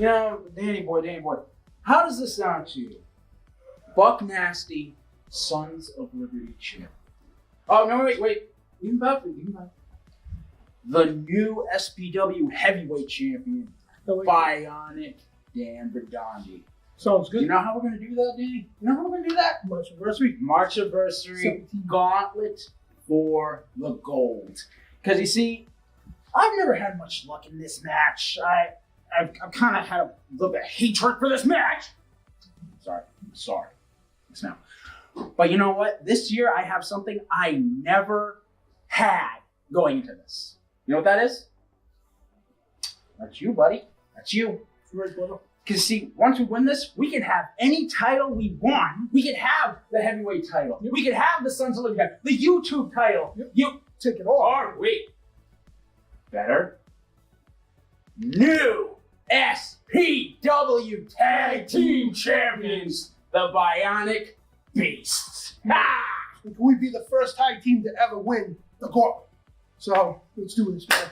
Danny boy, how does this sound to you? Buck Nasty, Sons of Liberty champ. Oh, no, wait. Even better. The new SPW heavyweight champion, Bionic Dan Vidandi. Sounds good. You know how we're going to do that, Danny? You know how we're going to do that? Marchiversary Gauntlet for the gold. Because you see, I've never had much luck in this match. I've kind of had a little bit of hatred for this match. Sorry. Now. But you know what? This year I have something I never had going into this. You know what that is? That's you, buddy. That's you. Because see, once we win this, we can have any title we want. We can have the heavyweight title. Yep. We can have the Sons of Liberty title, the YouTube title. Yep. You take it all. Or wait. Better. New SPW Tag Team Champions, the Bionic Beasts. We'd be the first tag team to ever win the gauntlet. So let's do this, man.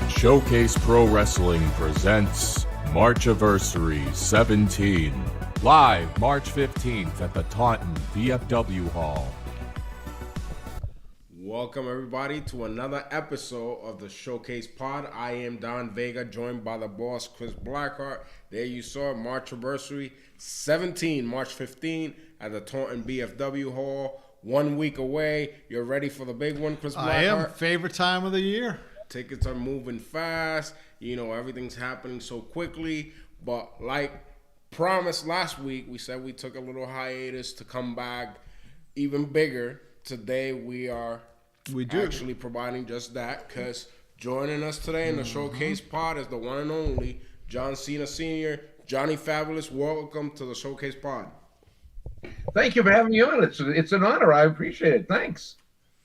Showcase Pro Wrestling presents Marchiversary 17, live March 15th at the Taunton VFW Hall. Welcome everybody to another episode of the Showcase Pod. I am Don Vega, joined by the boss Chris Blackheart. There you saw Marchiversary 17, March 15 at the Taunton VFW Hall. 1 week away. You're ready for the big one, Chris Blackheart? I am. Favorite time of the year. Tickets are moving fast. You know, everything's happening so quickly. But like promised last week, we said we took a little hiatus to come back even bigger. Today we do actually providing just that, because joining us today in the Showcase Pod is the one and only John Cena Sr. Johnny Fabulous, welcome to the Showcase Pod. Thank you for having me on. It's an honor. I appreciate it. Thanks.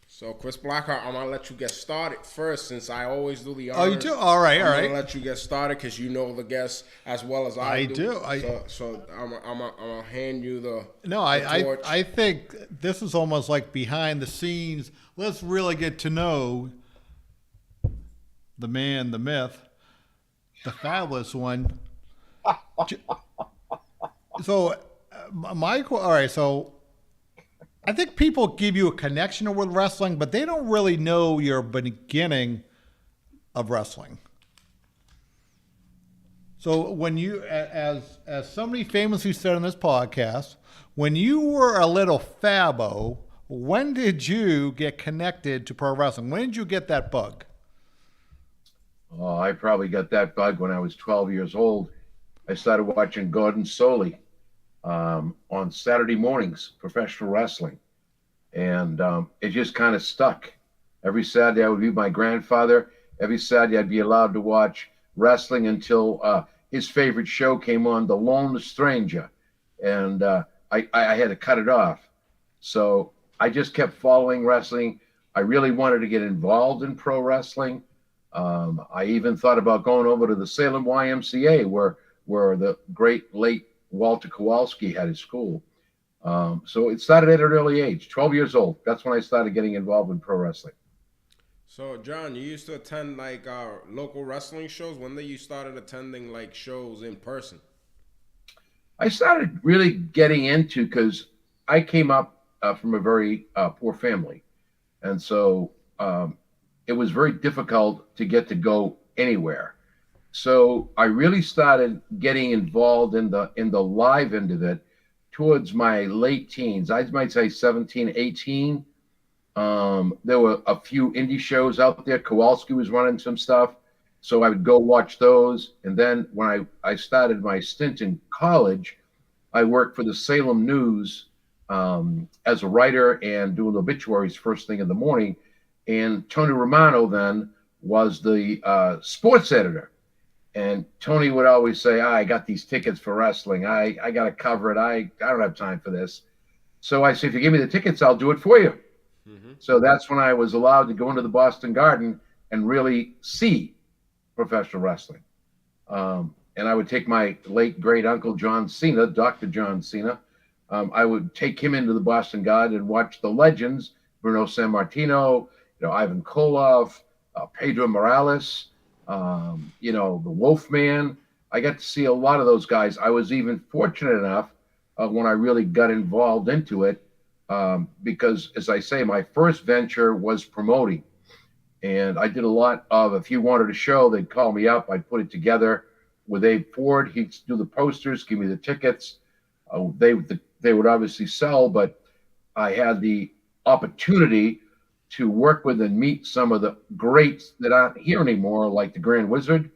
So, Chris Blackheart, I'm going to let you get started first, since I always do the honors. Oh, you do? All right. I'm going to let you get started because you know the guests as well as I do. So I'm going to hand you the torch. I think this is almost like behind the scenes. Let's really get to know the man, the myth, the fabulous one. So, so I think people give you a connection with wrestling, but they don't really know your beginning of wrestling. So when you, as somebody famously said on this podcast, when you were a little fabbo, when did you get connected to pro wrestling? When did you get that bug? Oh, I probably got that bug when I was 12 years old. I started watching Gordon Soley on Saturday mornings, professional wrestling. And it just kind of stuck. Every Saturday I would be with my grandfather. Every Saturday I'd be allowed to watch wrestling until his favorite show came on, The Lone Stranger. And I had to cut it off. So I just kept following wrestling. I really wanted to get involved in pro wrestling. I even thought about going over to the Salem YMCA where the great late Walter Kowalski had his school. So it started at an early age, 12 years old. That's when I started getting involved in pro wrestling. So, John, you used to attend like local wrestling shows. When did you started attending like shows in person? I started really getting into, because I came up from a very poor family. And so it was very difficult to get to go anywhere. So I really started getting involved in the live end of it towards my late teens. I might say 17, 18. There were a few indie shows out there. Kowalski was running some stuff. So I would go watch those. And then when I started my stint in college, I worked for the Salem News as a writer and doing obituaries first thing in the morning. And Tony Romano then was the sports editor. And Tony would always say, I got these tickets for wrestling. I got to cover it. I don't have time for this. So I said, if you give me the tickets, I'll do it for you. Mm-hmm. So that's when I was allowed to go into the Boston Garden and really see professional wrestling. And I would take my late great uncle, John Cena, Dr. John Cena. I would take him into the Boston Garden and watch the legends, Bruno Sammartino, Ivan Koloff, Pedro Morales. The Wolfman. I got to see a lot of those guys. I was even fortunate enough when I really got involved into it, because, as I say, my first venture was promoting. And I did a lot of, if you wanted a show, they'd call me up. I'd put it together with Abe Ford. He'd do the posters, give me the tickets. They would obviously sell, but I had the opportunity to work with and meet some of the greats that aren't here anymore, like the Grand Wizard,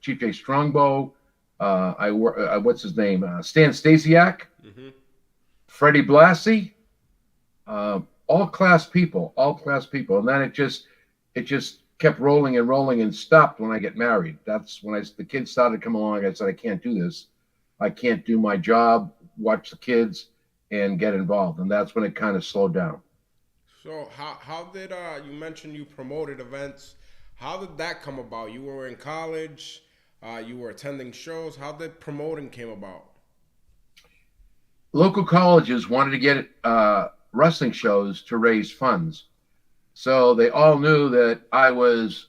Chief J. Strongbow. What's his name? Stan Stasiak, Freddie Blassie, all class people. And then it just kept rolling and rolling and stopped when I get married. That's when the kids started coming along. I said, I can't do this. I can't do my job, watch the kids, and get involved. And that's when it kind of slowed down. So how did you mentioned you promoted events? How did that come about? You were in college, you were attending shows. How did promoting came about? Local colleges wanted to get wrestling shows to raise funds. So they all knew that I was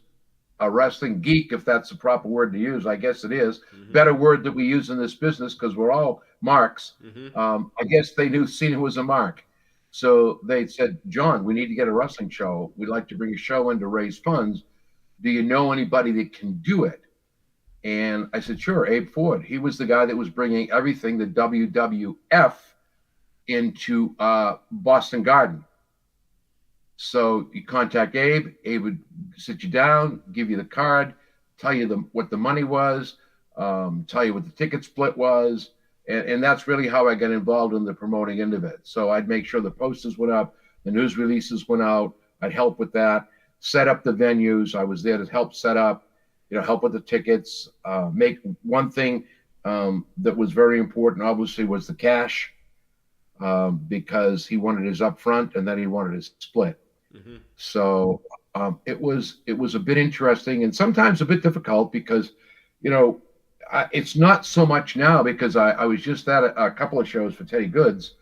a wrestling geek, if that's the proper word to use. I guess it is. Better word that we use in this business, because we're all marks. I guess they knew Cena was a mark. So they said, John, we need to get a wrestling show. We'd like to bring a show in to raise funds. Do you know anybody that can do it? And I said, sure, Abe Ford. He was the guy that was bringing everything, the WWF, into Boston Garden. So you contact Abe. Abe would sit you down, give you the card, tell you what the money was, tell you what the ticket split was. And that's really how I got involved in the promoting end of it. So I'd make sure the posters went up, the news releases went out. I'd help with that, set up the venues. I was there to help set up, help with the tickets. Make one thing that was very important, obviously, was the cash, because he wanted his upfront and then he wanted his split. So it was a bit interesting and sometimes a bit difficult because, it's not so much now, because I was just at a couple of shows for Teddy Goods,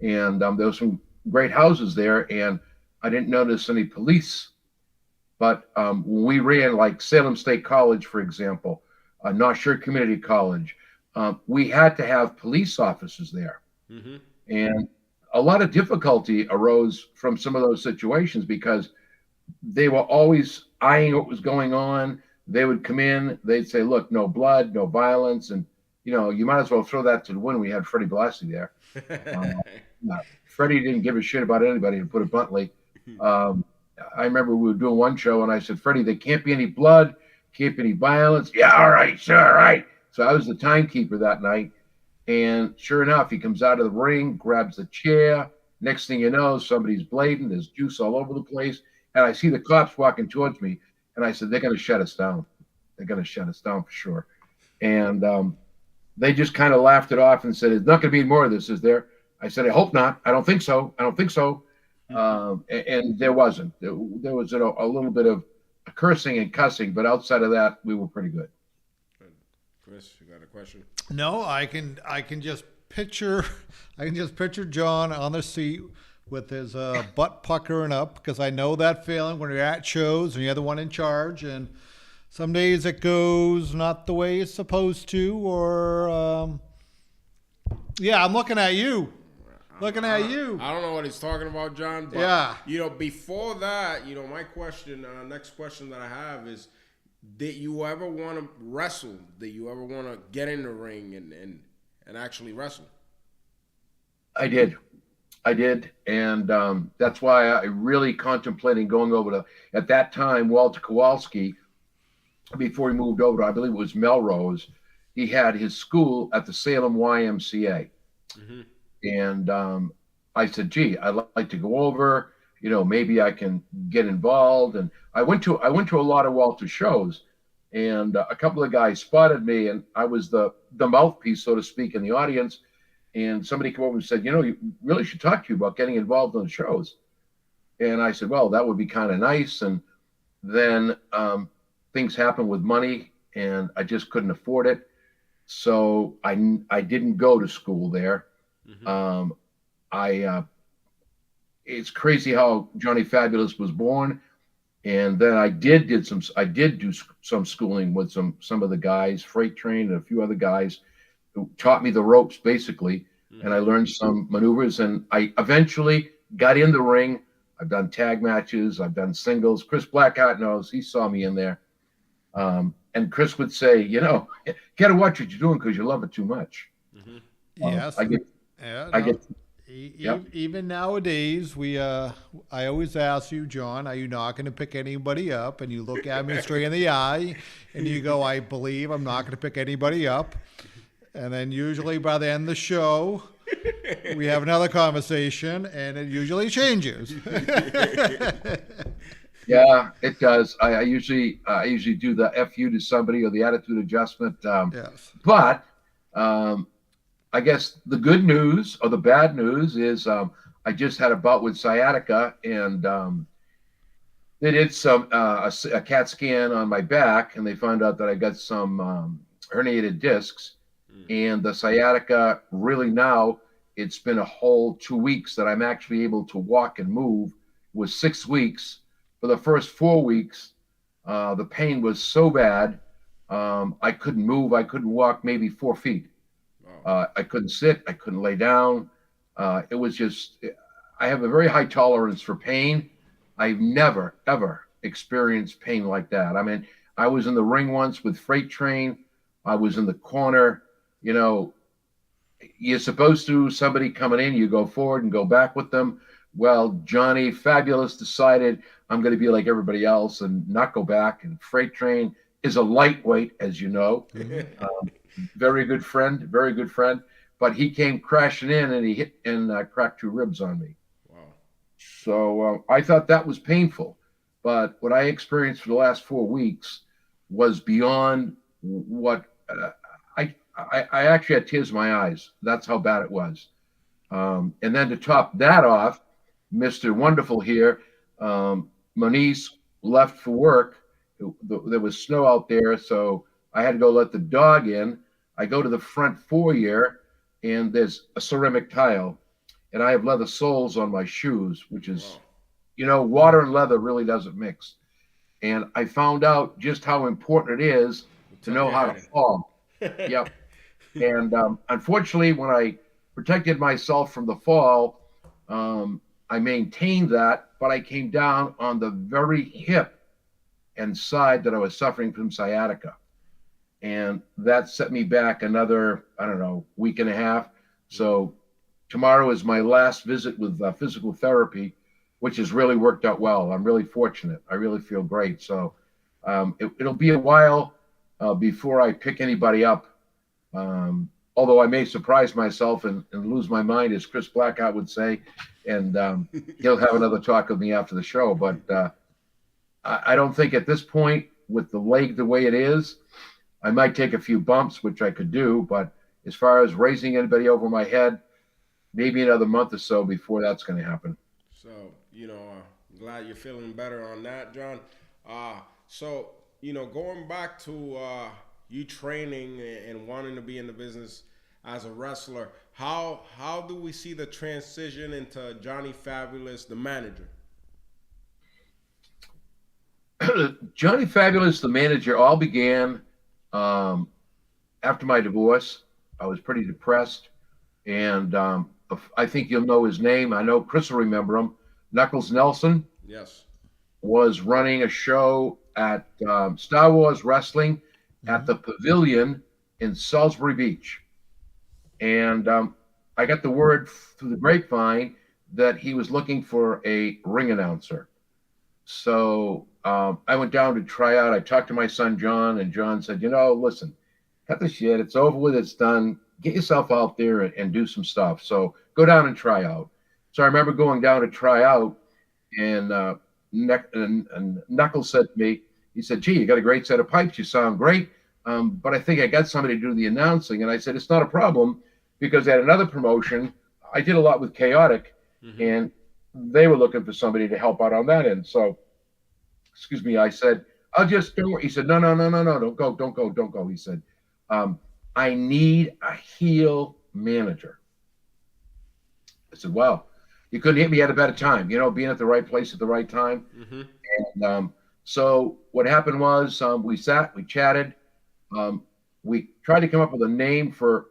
and there was some great houses there, and I didn't notice any police. But when we ran, like Salem State College, for example, North Shore Community College, we had to have police officers there. And a lot of difficulty arose from some of those situations because they were always eyeing what was going on. They would come in, they'd say, look, no blood, no violence. And, you might as well throw that to the wind. We had Freddie Blassie there. Freddie didn't give a shit about anybody, to put it bluntly. I remember we were doing one show and I said, Freddie, there can't be any blood, can't be any violence. Yeah, all right, sure, all right. So I was the timekeeper that night. And sure enough, he comes out of the ring, grabs the chair. Next thing you know, somebody's blading. There's juice all over the place. And I see the cops walking towards me. And I said, they're going to shut us down. They're going to shut us down for sure. And they just kind of laughed it off and said, there's not going to be more of this, is there? I said, I hope not. I don't think so. And there wasn't. There was a little bit of cursing and cussing. But outside of that, we were pretty good. Chris, you got a question? No, I can just picture John on the seat with his butt puckering up, because I know that feeling when you're at shows and you're the one in charge, and some days it goes not the way it's supposed to, or I'm looking at you. I don't know what he's talking about, John. But, yeah. Before that, my question, next question that I have is, did you ever want to wrestle? Did you ever want to get in the ring and actually wrestle? I did. And that's why I really contemplating going over to, at that time, Walter Kowalski, before he moved over to, I believe it was Melrose, he had his school at the Salem YMCA. And I said, gee, I'd like to go over, maybe I can get involved. And I went to a lot of Walter shows, and a couple of guys spotted me, and I was the mouthpiece, so to speak, in the audience. And somebody came over and said, you really should talk to you about getting involved in the shows. And I said, well, that would be kind of nice. And then things happened with money, and I just couldn't afford it. So I didn't go to school there. It's crazy how Johnny Fabulous was born. And then I did do some schooling with some of the guys, Freight Train and a few other guys who taught me the ropes basically. And I learned some maneuvers, and I eventually got in the ring. I've done tag matches. I've done singles. Chris Blackheart knows. He saw me in there. And Chris would say, you gotta watch what you're doing because you love it too much. Yes. I get, Yeah, I no. get, Yep. Even nowadays, I always ask you, John, are you not going to pick anybody up? And you look at me straight in the eye, and you go, I believe I'm not going to pick anybody up. And then usually by the end of the show, we have another conversation, and it usually changes. Yeah, it does. I usually do the FU to somebody or the attitude adjustment. Yes. But I guess the good news or the bad news is I just had a bout with sciatica, and they did a CAT scan on my back, and they found out that I got some herniated discs, and the sciatica really now it's been a whole 2 weeks that I'm actually able to walk and move. It was 6 weeks. For the first 4 weeks, the pain was so bad I couldn't move. I couldn't walk maybe 4 feet. I couldn't sit. I couldn't lay down. It was just, I have a very high tolerance for pain. I've never, ever experienced pain like that. I mean, I was in the ring once with Freight Train. I was in the corner. You're supposed to, somebody coming in, you go forward and go back with them. Well, Johnny Fabulous decided I'm going to be like everybody else and not go back. And Freight Train is a lightweight, as you know. Very good friend, but he came crashing in and he hit and cracked 2 ribs on me. Wow. So I thought that was painful, but what I experienced for the last 4 weeks was beyond what I actually had tears in my eyes. That's how bad it was. And then to top that off, Mr. Wonderful here, Moniz left for work. There was snow out there, so I had to go let the dog in. I go to the front foyer, and there's a ceramic tile, and I have leather soles on my shoes, which is, water and leather really doesn't mix. And I found out just how important it is to know how to fall. Yep. And unfortunately, when I protected myself from the fall, I maintained that, but I came down on the very hip and side that I was suffering from sciatica. And that set me back another, week and a half. So tomorrow is my last visit with physical therapy, which has really worked out well. I'm really fortunate. I really feel great. So it'll be a while before I pick anybody up. Although I may surprise myself and lose my mind, as Chris Blackheart would say, and he'll have another talk with me after the show. But I don't think at this point, with the leg the way it is, I might take a few bumps, which I could do, but as far as raising anybody over my head, maybe another month or so before that's going to happen. So, glad you're feeling better on that, John. So, going back to you training and wanting to be in the business as a wrestler, how do we see the transition into Johnny Fabulous, the manager? Johnny Fabulous, the manager, all began after my divorce. I was pretty depressed, and I think you'll know his name. I know Chris will remember him. Knuckles Nelson. Yes. Was running a show at Star Wars Wrestling at the Pavilion in Salisbury Beach. And I got the word through the grapevine that he was looking for a ring announcer. So I went down to try out. I talked to my son, John, and John said, listen, cut the shit. It's over with. It's done. Get yourself out there and do some stuff. So go down and try out. So I remember going down to try out, and Knuckles said to me, he said, gee, you got a great set of pipes. You sound great. But I think I got somebody to do the announcing. And I said, it's not a problem, because at another promotion, I did a lot with Chaotic, and they were looking for somebody to help out on that end. So, excuse me, I said, I'll just do it. He said, no, don't go. He said, I need a heel manager. I said, wow. You couldn't hit me at a better time. Being at the right place at the right time. Mm-hmm. And so what happened was we sat, we chatted, we tried to come up with a name for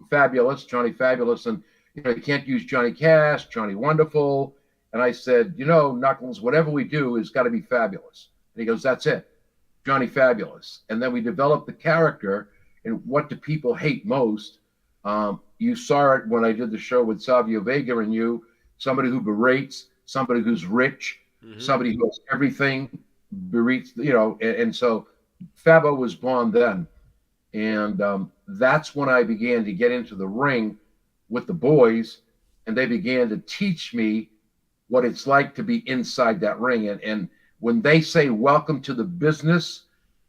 Fabulous, Johnny Fabulous, and you can't use Johnny Cash, Johnny Wonderful. And I said, Knuckles, whatever we do has got to be fabulous. And he goes, that's it, Johnny Fabulous. And then we developed the character and what do people hate most. You saw it when I did the show with Savio Vega and you, somebody who berates, somebody who's rich, somebody who has everything, berates, and so Fabo was born then. And that's when I began to get into the ring with the boys, and they began to teach me what it's like to be inside that ring. And when they say welcome to the business,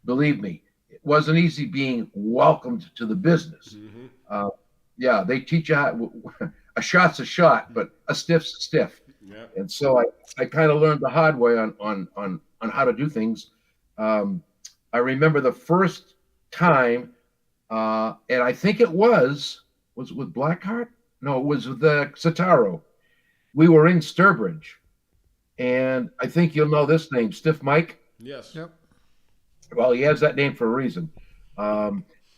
believe me, it wasn't easy being welcomed to the business. Yeah, they teach you how a shot's a shot, but a stiff's a stiff. Yeah. And so I kind of learned the hard way on how to do things. I remember the first time, and I think it was it with Blackheart? No, it was with the Sataro. We were in Sturbridge, and I think you'll know this name, Stiff Mike. Yes. Yep. Well, he has that name for a reason.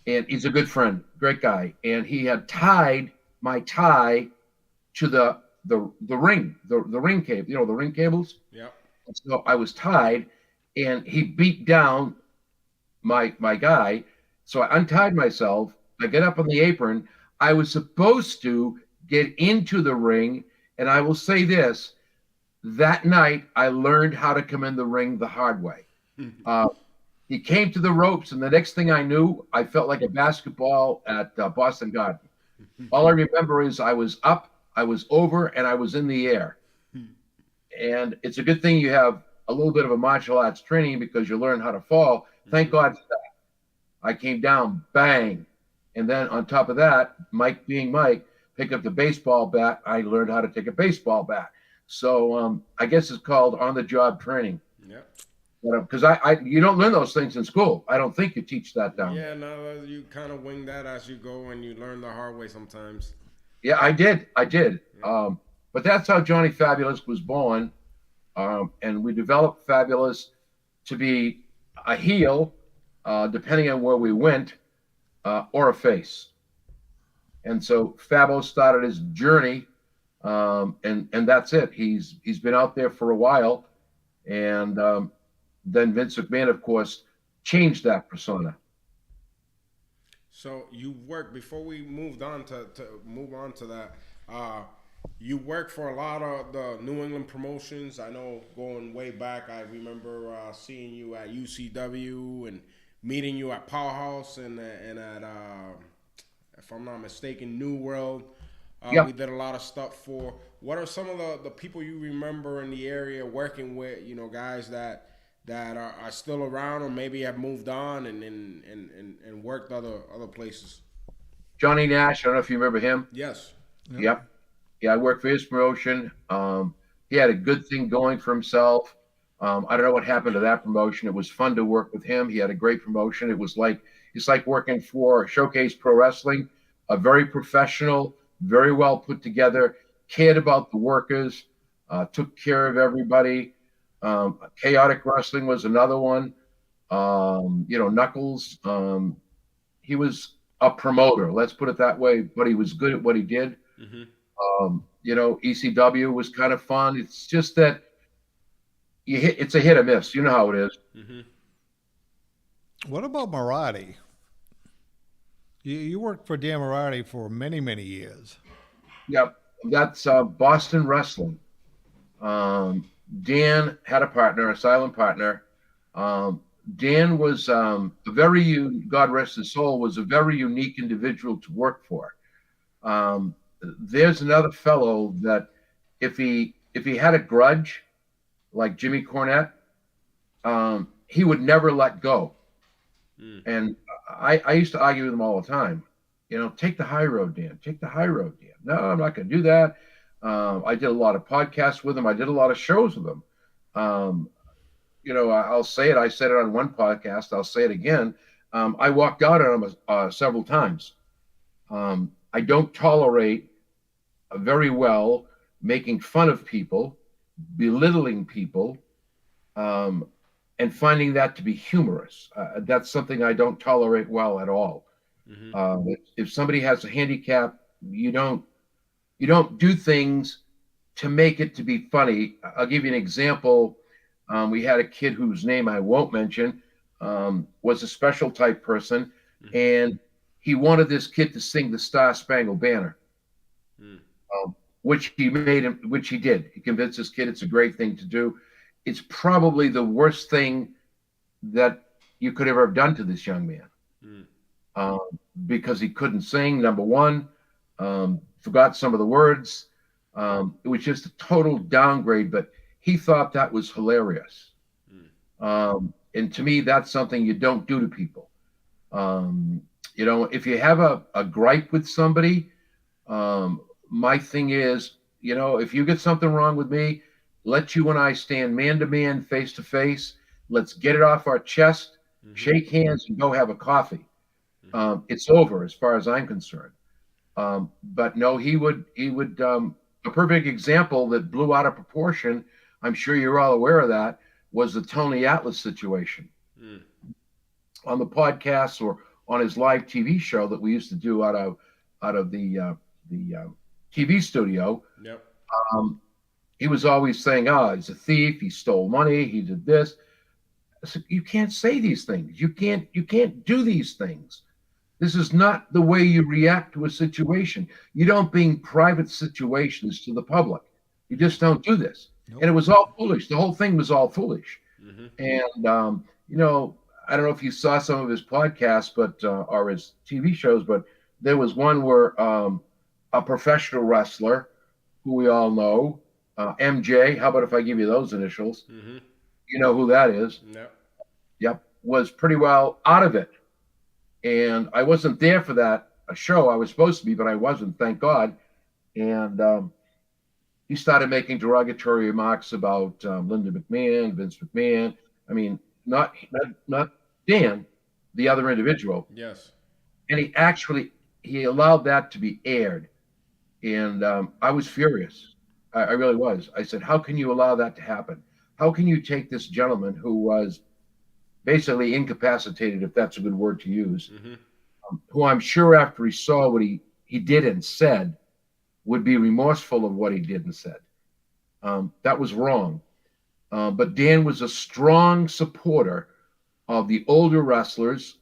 And he's a good friend, great guy. And he had tied my tie to the ring, the ring cable, the ring cables. Yeah. So I was tied, and he beat down my guy. So I untied myself. I get up on the apron. I was supposed to get into the ring, and I will say this: that night I learned how to come in the ring the hard way. He came to the ropes, and the next thing I knew, I felt like a basketball at Boston Garden. All I remember is I was up, I was over, and I was in the air. And it's a good thing you have a little bit of a martial arts training because you learn how to fall. Thank God for that. I came down, bang. And then on top of that, Mike being Mike, pick up the baseball bat. I learned how to take a baseball bat. So I guess it's called on-the-job training. Yeah. Because you don't learn those things in school. I don't think you teach that down. Yeah, no, you kind of wing that as you go, and you learn the hard way sometimes. Yeah, I did. Yeah. But that's how Johnny Fabulous was born. And we developed Fabulous to be a heel, depending on where we went, or a face. And so Fabo started his journey, and that's it. He's been out there for a while, and then Vince McMahon, of course, changed that persona. So you worked before we moved on to move on to that. You worked for a lot of the New England promotions. I know going way back, I remember seeing you at UCW and meeting you at Powerhouse and at, if I'm not mistaken, New World. Yep. We did a lot of stuff for. What are some of the people you remember in the area working with? Guys that are still around or maybe have moved on and worked other places. Johnny Nash, I don't know if you remember him. Yes. Yep. Yeah, I worked for his promotion. He had a good thing going for himself. I don't know what happened to that promotion. It was fun to work with him. He had a great promotion. It's like working for Showcase Pro Wrestling, a very professional, very well put together, cared about the workers, took care of everybody. Chaotic Wrestling was another one. Knuckles, he was a promoter, let's put it that way, but he was good at what he did. Mm-hmm. ECW was kind of fun. It's just that it's a hit or miss. You know how it is. Mm-hmm. What about Marathi? You worked for Dan Marathi for many, many years. Yep, that's Boston Wrestling. Dan had a partner, a silent partner. Dan was God rest his soul, was a very unique individual to work for. There's another fellow that if he had a grudge, like Jimmy Cornette, he would never let go. And I used to argue with him all the time. Take the high road, Dan. Take the high road, Dan. No, I'm not going to do that. I did a lot of podcasts with him. I did a lot of shows with him. I'll say it. I said it on one podcast. I'll say it again. I walked out on him several times. I don't tolerate very well making fun of people, belittling people, and finding that to be humorous. That's something I don't tolerate well at all. If somebody has a handicap, you don't do things to make it to be funny. I'll give you an example. We had a kid whose name I won't mention, was a special type person, and he wanted this kid to sing the Star Spangled Banner, which he did. He convinced this kid it's a great thing to do. It's probably the worst thing that you could ever have done to this young man, because he couldn't sing, number one, forgot some of the words. It was just a total downgrade, but he thought that was hilarious. And to me, that's something you don't do to people. If you have a gripe with somebody, my thing is, if you get something wrong with me, let you and I stand man to man, face to face. Let's get it off our chest, shake hands, and go have a coffee. It's over as far as I'm concerned. But no, he would. A perfect example that blew out of proportion, I'm sure you're all aware of that, was the Tony Atlas situation. On the podcast or on his live TV show that we used to do out of the TV studio. Yep. He was always saying, he's a thief, he stole money, he did this. I said, you can't say these things. You can't do these things. This is not the way you react to a situation. You don't bring private situations to the public. You just don't do this. Nope. And it was all foolish. The whole thing was all foolish. And, I don't know if you saw some of his podcasts, or his TV shows, but there was one where a professional wrestler who we all know, MJ, how about if I give you those initials? You know who that is? No. Yep. Was pretty well out of it. And I wasn't there for that show. I was supposed to be, but I wasn't, thank God. And he started making derogatory remarks about Linda McMahon, Vince McMahon. I mean, not Dan, the other individual. Yes. And he allowed that to be aired. And I was furious. I really was. I said, how can you allow that to happen? How can you take this gentleman who was basically incapacitated, if that's a good word to use, who I'm sure after he saw what he did and said would be remorseful of what he did and said. That was wrong. But Dan was a strong supporter of the older wrestlers.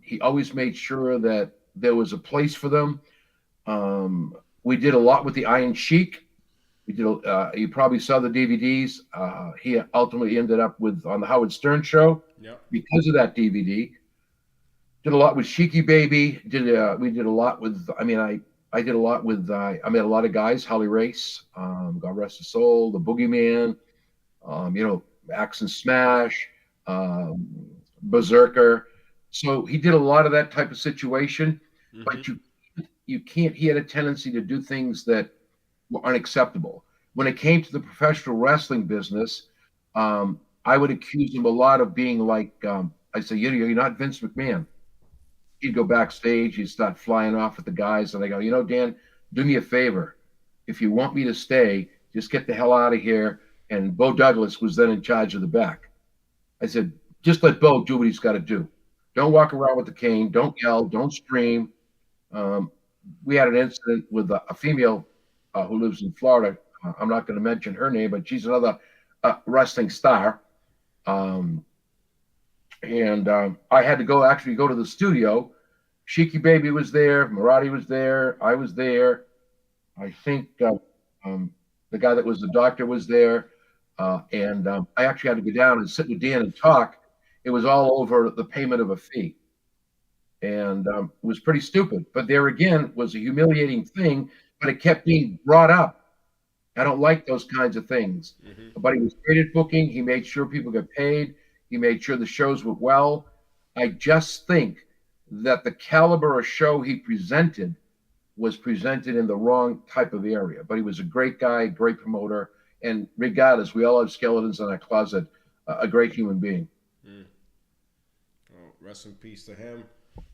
He always made sure that there was a place for them. We did a lot with the Iron Sheik. We did. You probably saw the DVDs. He ultimately ended up on the Howard Stern show because of that DVD. Did a lot with Sheiky Baby. We did a lot with. I did a lot with. I met a lot of guys. Holly Race, God rest his soul. The Boogeyman. Axe and Smash. Berserker. So he did a lot of that type of situation, but you can't. He had a tendency to do things that were unacceptable. When it came to the professional wrestling business, I would accuse him a lot of being like, I say, you're not Vince McMahon. He'd go backstage, he'd start flying off at the guys, and I go, Dan, do me a favor. If you want me to stay, just get the hell out of here. And Bo Douglas was then in charge of the back. I said, just let Bo do what he's got to do. Don't walk around with the cane. Don't yell. Don't scream. We had an incident with a female who lives in Florida. I'm not going to mention her name, but she's another wrestling star. And I had to go to the studio. Sheiky Baby was there. Marati was there. I was there. I think the guy that was the doctor was there. And I actually had to go down and sit with Dan and talk. It was all over the payment of a fee. And it was pretty stupid. But there again was a humiliating thing, but it kept being brought up. I don't like those kinds of things. But he was great at booking. He made sure people got paid. He made sure the shows went well. I just think that the caliber of show he presented was presented in the wrong type of area. But he was a great guy, great promoter. And regardless, we all have skeletons in our closet, a great human being. Rest in peace to him.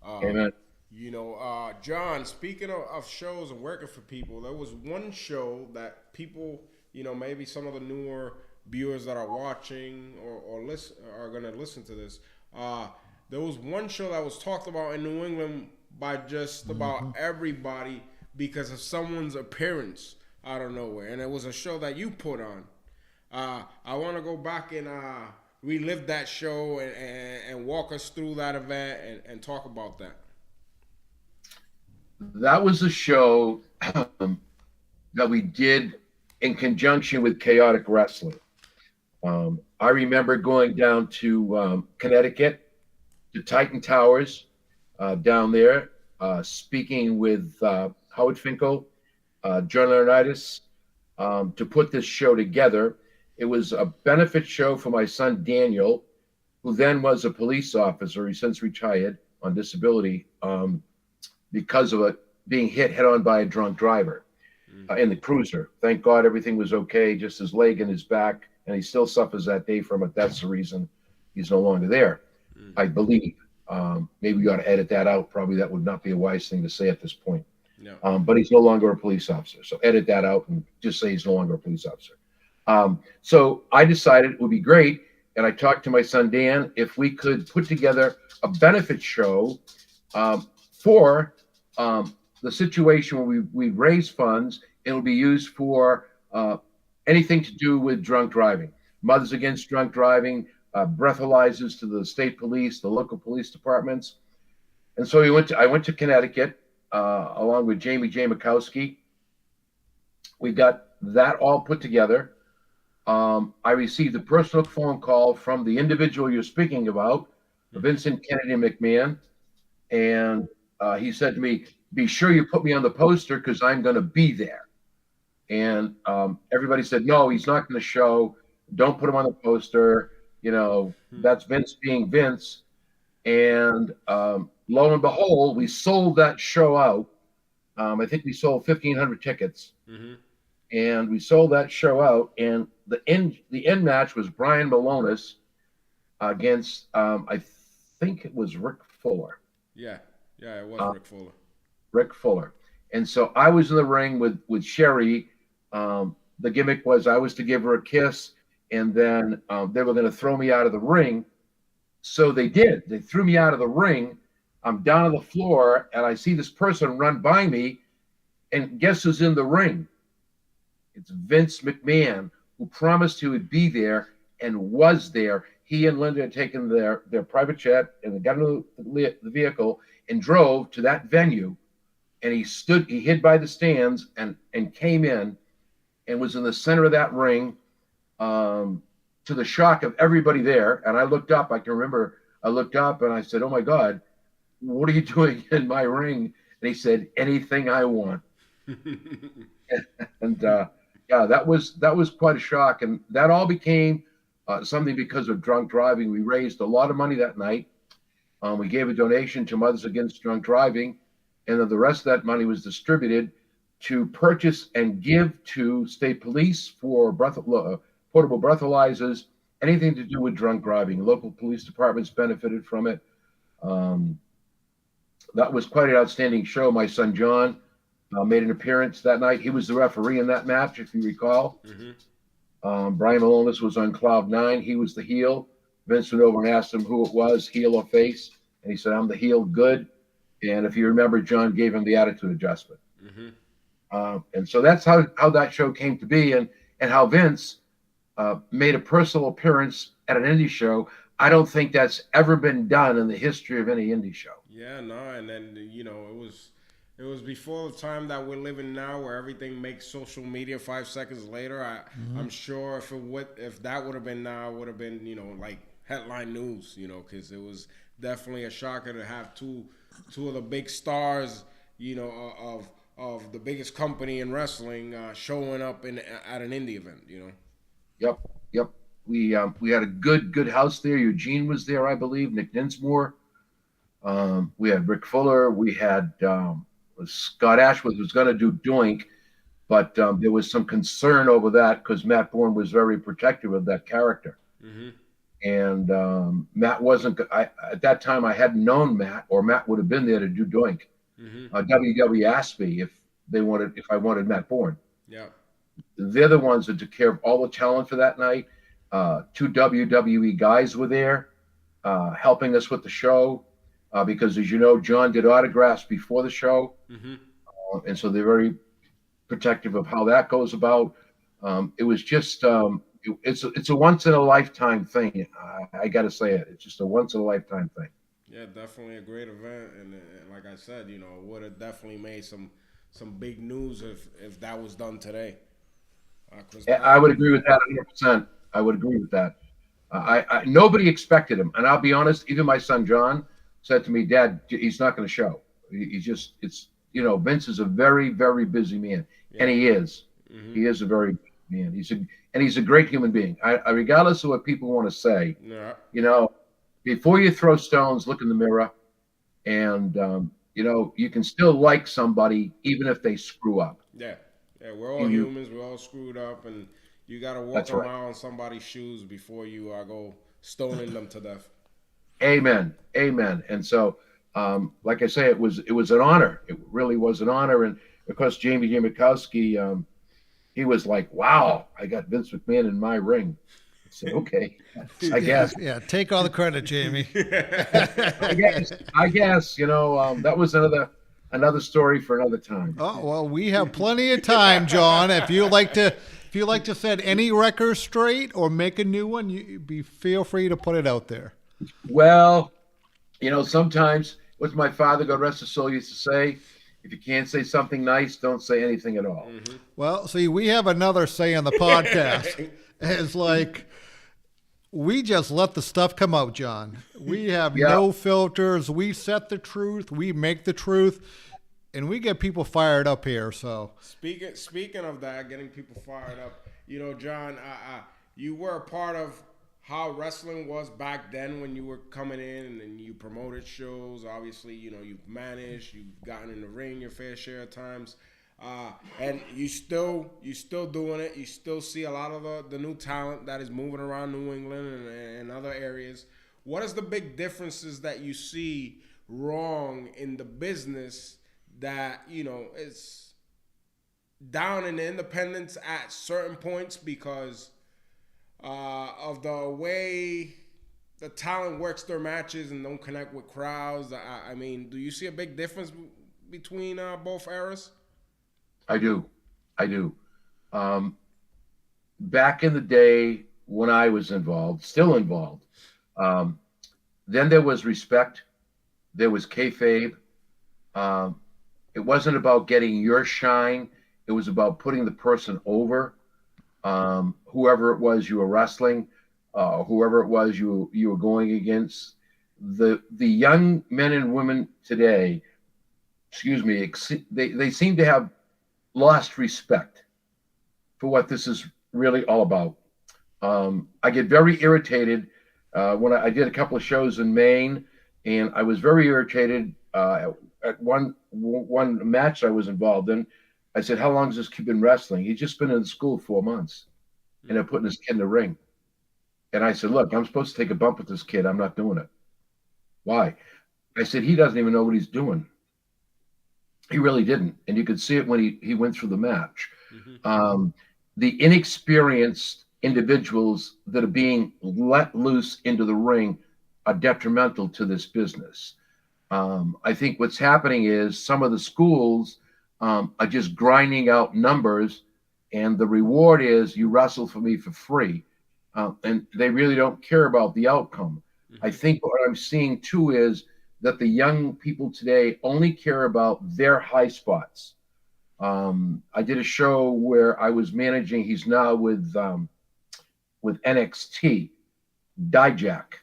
Amen. John, speaking of shows and working for people, there was one show that people, maybe some of the newer viewers that are watching or listen are gonna listen to this. There was one show that was talked about in New England by just about everybody because of someone's appearance out of nowhere, and it was a show that you put on. I want to go back and relive that show and walk us through that event and talk about that. That was a show that we did in conjunction with Chaotic Wrestling. I remember going down to Connecticut, to Titan Towers, down there, speaking with Howard Finkel, John Laurinaitis, to put this show together. It was a benefit show for my son Daniel, who then was a police officer. He's since retired on disability because of it being hit head-on by a drunk driver in the cruiser. Thank God everything was okay, just his leg and his back, and he still suffers that day from it. That's the reason he's no longer there, I believe. Maybe we ought to edit that out. Probably that would not be a wise thing to say at this point. No. But he's no longer a police officer. So edit that out and just say he's no longer a police officer. So I decided it would be great, and I talked to my son Dan if we could put together a benefit show for the situation where we raise funds. It'll be used for anything to do with drunk driving, Mothers Against Drunk Driving, breathalyzers to the state police, the local police departments. And so I went to Connecticut along with Jamie J. Mikowski. We got that all put together. I received a personal phone call from the individual you're speaking about, Vincent Kennedy McMahon. And he said to me, be sure you put me on the poster because I'm going to be there. And everybody said, no, he's not going to show. Don't put him on the poster. That's Vince being Vince. And lo and behold, we sold that show out. I think we sold 1,500 tickets. And we sold that show out. And the end match was Brian Malonis against, I think it was Rick Fuller. Yeah, it was Rick Fuller. And so I was in the ring with Sherry. The gimmick was I was to give her a kiss, and then they were going to throw me out of the ring. So they did. They threw me out of the ring. I'm down on the floor, and I see this person run by me, and guess who's in the ring? It's Vince McMahon, who promised he would be there and was there. He and Linda had taken their private jet, and they got into the vehicle and drove to that venue. And he hid by the stands and came in and was in the center of that ring, to the shock of everybody there. And I looked up, I can remember, I looked up and I said, oh my God, what are you doing in my ring? And he said, anything I want. And that was quite a shock. And that all became something because of drunk driving. We raised a lot of money that night. We gave a donation to Mothers Against Drunk Driving. And then the rest of that money was distributed to purchase and give to state police for portable breathalyzers, anything to do with drunk driving. Local police departments benefited from it. That was quite an outstanding show. My son John made an appearance that night. He was the referee in that match, if you recall. Brian Malonis was on cloud 9. He was the heel. Vince went over and asked him who it was, heel or face. And he said, I'm the heel, good. And if you remember, John gave him the attitude adjustment. And so that's how that show came to be, and how Vince made a personal appearance at an indie show. I don't think that's ever been done in the history of any indie show. Yeah, no, and then it was before the time that we're living now, where everything makes social media 5 seconds later. I'm sure if that would have been now, it would have been like headline news, because it was definitely a shocker to have two of the big stars, of the biggest company in wrestling showing up at an indie event, Yep. We had a good house there. Eugene was there, I believe. Nick Dinsmore. We had Rick Fuller. We had Scott Ashworth was going to do Doink, but there was some concern over that because Matt Bourne was very protective of that character. And Matt wasn't. At that time I hadn't known Matt, or Matt would have been there to do Doink. WWE asked me if I wanted Matt Bourne. Yeah. They're the ones that took care of all the talent for that night. 2 WWE guys were there helping us with the show because, as you know, John did autographs before the show, and so they're very protective of how that goes about. It was just it's a once in a lifetime thing. I got to say it. It's just a once in a lifetime thing. Yeah, definitely a great event, and like I said, it would have definitely made some big news if that was done today. I would agree with that 100%. I would agree with that. Nobody expected him, and I'll be honest. Even my son John said to me, "Dad, he's not going to show. Vince is a very, very busy man, and he is. He is a very busy man. He's a great human being. Regardless of what people want to say, before you throw stones, look in the mirror, and you can still like somebody even if they screw up. Yeah, we're all humans. We're all screwed up, and you got to walk around somebody's shoes before you go stoning them to death. Amen. And so, like I say, it was an honor. It really was an honor. And of course, Jamie Jamakowski, he was like, "Wow, I got Vince McMahon in my ring." I said, "Okay, I guess." Yeah, take all the credit, Jamie. I guess that was another story for another time. Oh well, we have plenty of time, John. If you like to set any record straight or make a new one, feel free to put it out there. Well, sometimes what my father, God rest his soul, used to say, if you can't say something nice, don't say anything at all. Well, see, we have another say on the podcast. It's like, we just let the stuff come out, John. We have no filters. We set the truth. We make the truth. And we get people fired up here. So speaking of that, getting people fired up, John, you were a part of how wrestling was back then when you were coming in and you promoted shows. Obviously, you've managed, you've gotten in the ring your fair share of times, and you still doing it. You still see a lot of the new talent that is moving around New England and other areas. What is the big differences that you see wrong in the business that is down in the independents at certain points because of the way the talent works their matches and don't connect with crowds? I mean, do you see a big difference between both eras? I do. Back in the day when I was still involved, then there was respect. There was kayfabe. It wasn't about getting your shine. It was about putting the person over. Whoever it was you were wrestling, whoever it was you were going against. The young men and women today, they seem to have lost respect for what this is really all about. I get very irritated when I did a couple of shows in Maine, and I was very irritated at one match I was involved in. I said, "How long has this kid been wrestling?" He's just been in school 4 months, and they're putting his kid in the ring. And I said, "Look, I'm supposed to take a bump with this kid. I'm not doing it." Why? I said, "He doesn't even know what he's doing." He really didn't, and you could see it when he went through the match. The inexperienced individuals that are being let loose into the ring are detrimental to this business. I think what's happening is some of the schools are just grinding out numbers, and the reward is you wrestle for me for free, and they really don't care about the outcome. I think what I'm seeing too is that the young people today only care about their high spots. I did a show where I was managing. He's now with NXT, Dijak.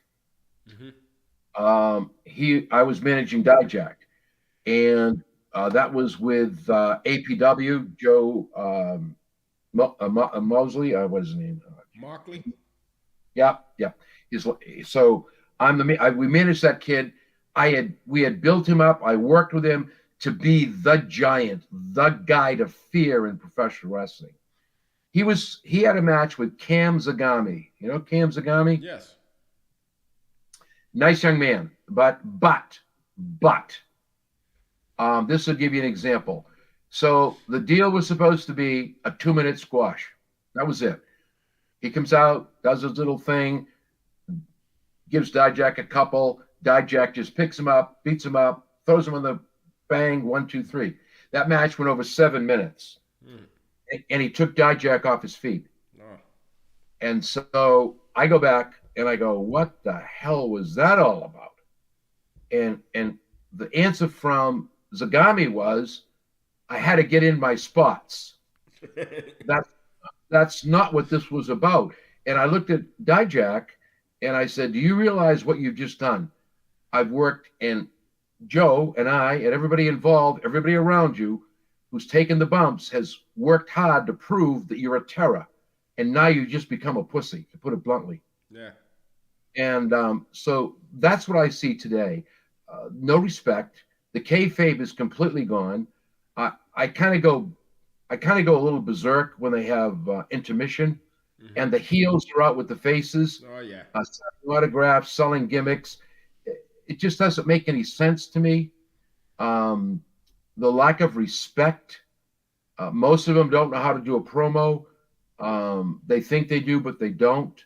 I was managing Dijak, and that was with APW, Joe Mosley. What is his name? Markley. Yeah. So we managed that kid. We had built him up. I worked with him to be the giant, the guy to fear in professional wrestling. He had a match with Cam Zagami. You know Cam Zagami? Yes. Nice young man, but this will give you an example. So the deal was supposed to be a 2-minute squash. That was it. He comes out, does his little thing, gives Dijak a couple. Dijak just picks him up, beats him up, throws him on the bang, 1, 2, 3. That match went over 7 minutes. And he took Dijak off his feet. And so I go back and I go, what the hell was that all about? And the answer from Zagami was, I had to get in my spots. That's not what this was about. And I looked at Dijak and I said, do you realize what you've just done? I've worked, and Joe and I and everybody involved, everybody around you who's taken the bumps has worked hard to prove that you're a terror. And now you just become a pussy, to put it bluntly. Yeah. And so that's what I see today. No respect. The kayfabe is completely gone. I kind of go a little berserk when they have intermission, and the heels are out with the faces. Oh yeah. Selling autographs, selling gimmicks. It just doesn't make any sense to me. The lack of respect. Most of them don't know how to do a promo. They think they do, but they don't.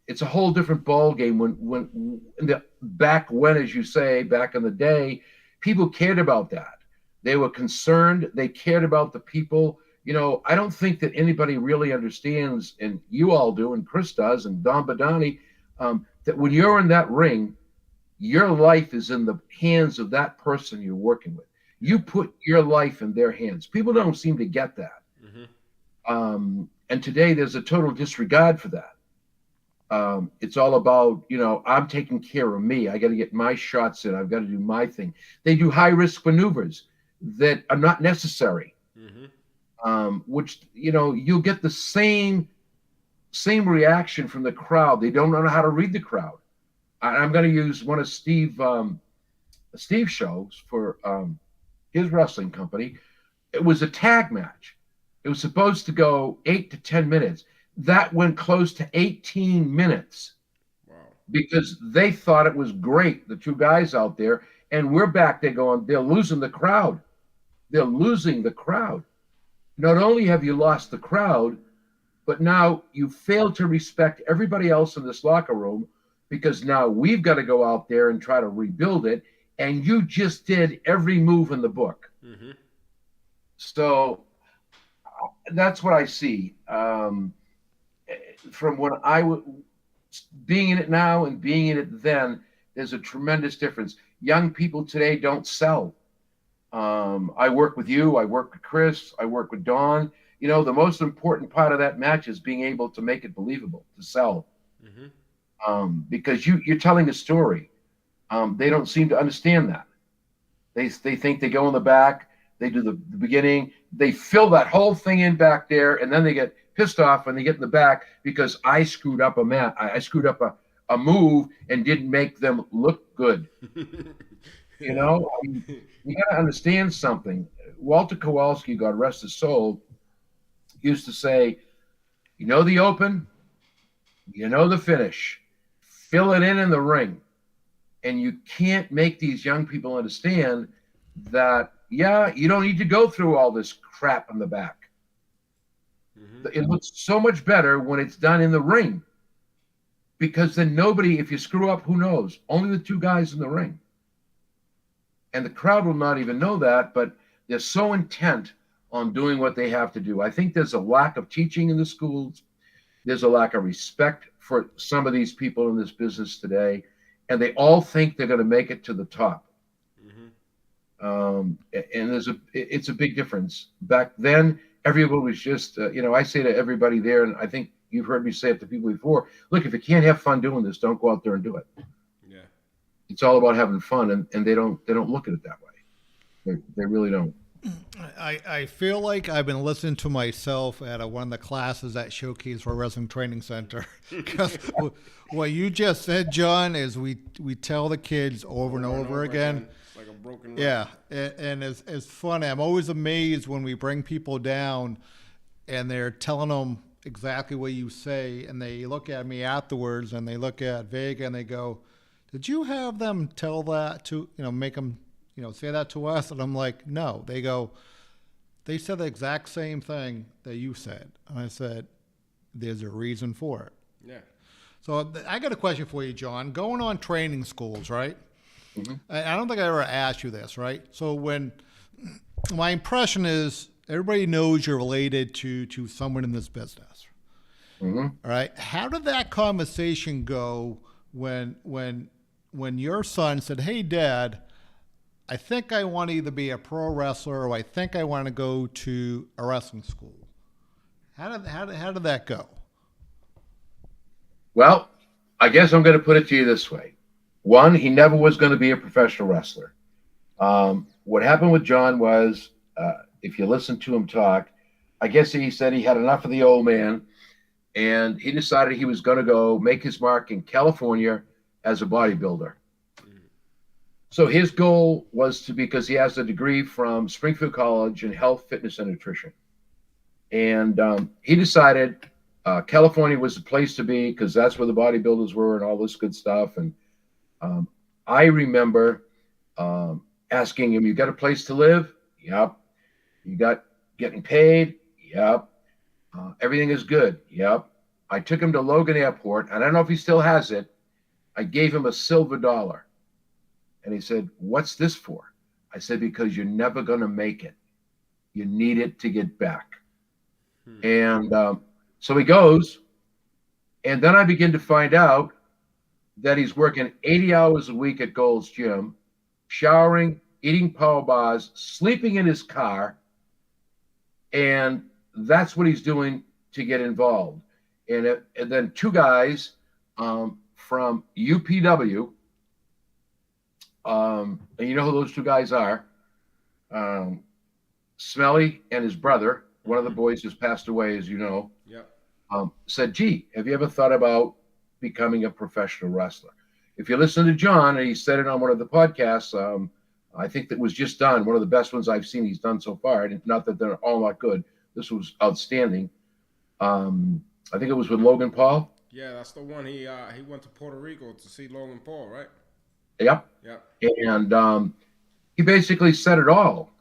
It's a whole different ball game when back when, as you say, back in the day, people cared about that. They were concerned. They cared about the people. You know, I don't think that anybody really understands, and you all do, and Chris does, and Don Badani, that when you're in that ring, your life is in the hands of that person you're working with. You put your life in their hands. People don't seem to get that. And today there's a total disregard for that. It's all about, you know, I'm taking care of me. I got to get my shots in. I've got to do my thing. They do high risk maneuvers that are not necessary, which, you know, you'll get the same reaction from the crowd. They don't know how to read the crowd. I'm going to use one of Steve's shows for his wrestling company. It was a tag match. It was supposed to go 8 to 10 minutes. That went close to 18 minutes. Wow. Because they thought it was great, the two guys out there, and we're back there going, they're losing the crowd. They're losing the crowd. Not only have you lost the crowd, but now you failed to respect everybody else in this locker room, because now we've got to go out there and try to rebuild it, and you just did every move in the book. So that's what I see. From when I was being in it now and being in it then, there's a tremendous difference. Young people today don't sell. I work with you. I work with Chris. I work with Don. You know, the most important part of that match is being able to make it believable, to sell. Because you're telling a story. They don't seem to understand that. They think they go in the back, they do the beginning, they fill that whole thing in back there, and then they get pissed off when they get in the back because I screwed up I screwed up a move and didn't make them look good. You know, I mean, you got to understand something. Walter Kowalski, God rest his soul, used to say, you know the open, you know the finish, fill it in the ring. And you can't make these young people understand that, yeah, you don't need to go through all this crap in the back. It looks so much better when it's done in the ring, because then nobody, if you screw up, who knows? Only the two guys in the ring. And the crowd will not even know that, but they're so intent on doing what they have to do. I think there's a lack of teaching in the schools. There's a lack of respect for some of these people in this business today, and they all think they're going to make it to the top. And it's a big difference. Back then, everyone was just, I say to everybody there, and I think you've heard me say it to people before, look, if you can't have fun doing this, don't go out there and do it. Yeah. It's all about having fun, and they don't look at it that way. They really don't. I feel like I've been listening to myself at one of the classes at Showcase for Wrestling Training Center. Because what you just said, John, is we tell the kids over and over again. It's like a broken record. Yeah, and it's funny. I'm always amazed when we bring people down and they're telling them exactly what you say, and they look at me afterwards, and they look at Vega, and they go, "Did you have them tell that to make them say that to us?" And I'm like, "No." They go, "They said the exact same thing that you said." And I said, "There's a reason for it." Yeah. So I got a question for you, John. Going on training schools, right? Mm-hmm. I don't think I ever asked you this, right? So my impression is everybody knows you're related to someone in this business. Mm-hmm. All right. How did that conversation go when your son said, "Hey, Dad, I think I want to either be a pro wrestler or I think I want to go to a wrestling school"? How did that go? Well, I guess I'm going to put it to you this way. One, he never was going to be a professional wrestler. What happened with John was, if you listen to him talk, I guess he said he had enough of the old man, and he decided he was going to go make his mark in California as a bodybuilder. So his goal was because he has a degree from Springfield College in health, fitness, and nutrition. And he decided California was the place to be because that's where the bodybuilders were and all this good stuff. And I remember asking him, "You got a place to live?" "Yep." "You got getting paid?" "Yep." "Everything is good?" "Yep." I took him to Logan Airport, and I don't know if he still has it. I gave him a silver dollar. And he said, "What's this for?" I said, "Because you're never going to make it. You need it to get back." And so he goes, and then I begin to find out that he's working 80 hours a week at Gold's Gym, showering, eating power bars, sleeping in his car, and that's what he's doing to get involved. And then two guys from UPW, and you know who those two guys are, Smelly and his brother. One of the boys has passed away, as you know. Yep. Said, "Gee, have you ever thought about becoming a professional wrestler?" If you listen to John, and he said it on one of the podcasts, I think that was just done, one of the best ones I've seen he's done so far. Not that they're all not good. This was outstanding. I think it was with Logan Paul. Yeah, that's the one. He went to Puerto Rico to see Logan Paul, right? Yep. Yep. And he basically said it all.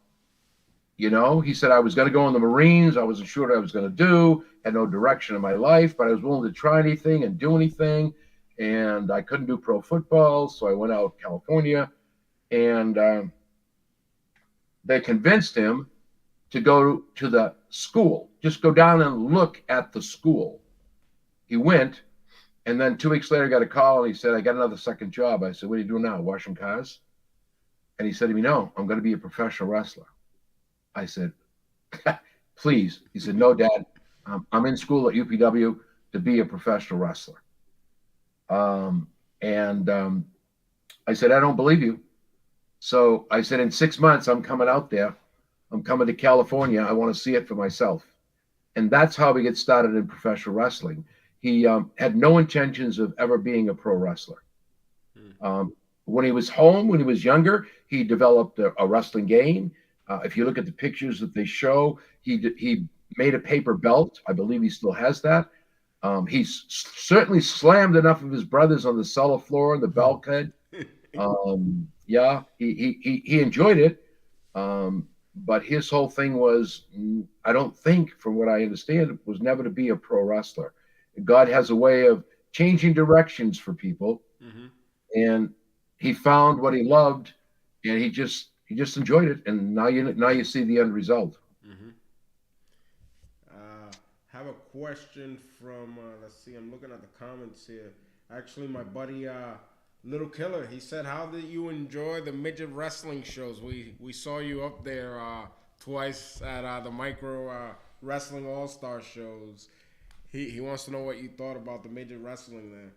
He said, "I was going to go in the Marines. I wasn't sure what I was going to do. Had no direction in my life, but I was willing to try anything and do anything. And I couldn't do pro football, so I went out to California. And they convinced him to go to the school. Just go down and look at the school." He went, and then 2 weeks later got a call, and he said, "I got another second job." I said, "What are you doing now, washing cars?" And he said to me, "No, I'm going to be a professional wrestler." I said, "Please." He said, "No, Dad, I'm in school at UPW to be a professional wrestler." And I said, "I don't believe you." So I said, "In 6 months, I'm coming out there. I'm coming to California. I want to see it for myself." And that's how we get started in professional wrestling. He had no intentions of ever being a pro wrestler. When he was home, when he was younger, he developed a wrestling game. If you look at the pictures that they show, he made a paper belt. I believe he still has that. He's certainly slammed enough of his brothers on the cellar floor and the bulkhead. Yeah, he enjoyed it. But his whole thing was, I don't think, from what I understand, was never to be a pro wrestler. God has a way of changing directions for people. Mm-hmm. And he found what he loved, and he just enjoyed it. And now you see the end result. Mm-hmm. Have a question from, let's see, I'm looking at the comments here. Actually, my buddy, Little Killer, he said, "How did you enjoy the midget wrestling shows? We saw you up there twice at the micro wrestling all-star shows." He wants to know what you thought about the midget wrestling there.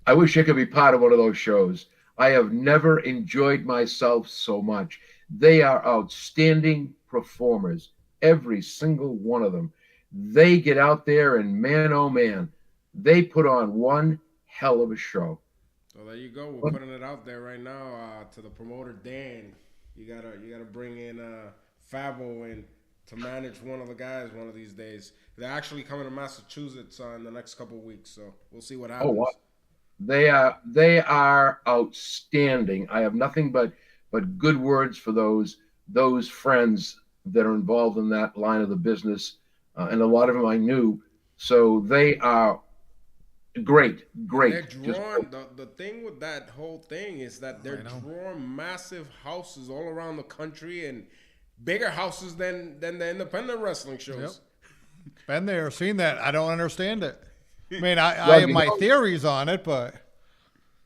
I wish I could be part of one of those shows. I have never enjoyed myself so much. They are outstanding performers, every single one of them. They get out there and man, oh man, they put on one hell of a show. So there you go. We're putting it out there right now to the promoter Dan. You gotta bring in Fabo and to manage one of the guys one of these days. They're actually coming to Massachusetts in the next couple of weeks, so we'll see what happens. Oh, wow. They are outstanding. I have nothing but good words for those friends that are involved in that line of the business, and a lot of them I knew. So they are great. They're drawing the thing with that whole thing is that they're drawing massive houses all around the country and bigger houses than the independent wrestling shows. Yep. Been there, seen that. I don't understand it. I mean, I have my theories on it, but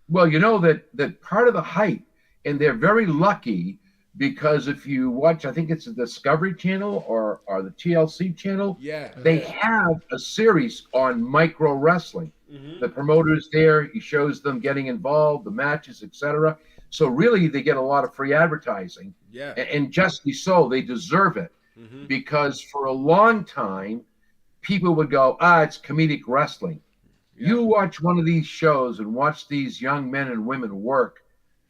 well, you know that part of the hype, and they're very lucky because if you watch, I think it's the Discovery Channel or the TLC channel, they have a series on micro wrestling. Mm-hmm. The promoter's there, he shows them getting involved, the matches, etc. So really, they get a lot of free advertising. Yeah, and justly so, they deserve it, because for a long time, people would go, it's comedic wrestling. Yeah. You watch one of these shows and watch these young men and women work,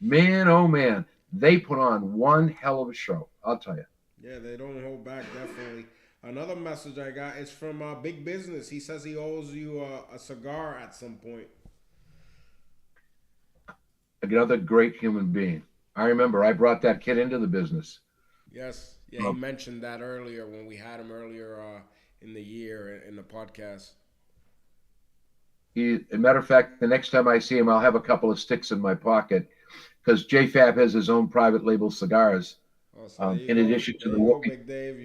man, oh man, they put on one hell of a show, I'll tell you. Yeah, they don't hold back, definitely. Another message I got is from Big Business. He says he owes you a cigar at some point. Another great human being. I remember I brought that kid into the business. Yes. Yeah, he mentioned that earlier when we had him earlier in the year in the podcast. As a matter of fact, the next time I see him, I'll have a couple of sticks in my pocket because JFab has his own private label cigars. Oh, so in addition to the Big Dave,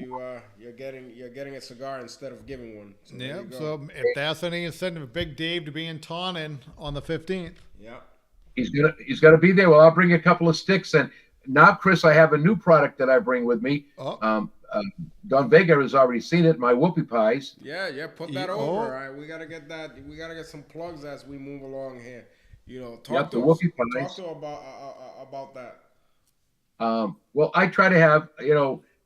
you're getting a cigar instead of giving one. So yeah. So if that's any incentive of Big Dave to be in Taunton on the 15th. Yeah. He's gonna be there. Well, I'll bring a couple of sticks, and now, Chris, I have a new product that I bring with me. Don Vega has already seen it. My whoopie pies. Yeah. Put that over. All right, we gotta get that. We gotta get some plugs as we move along here. You know, talk to about that. Well, I try to have.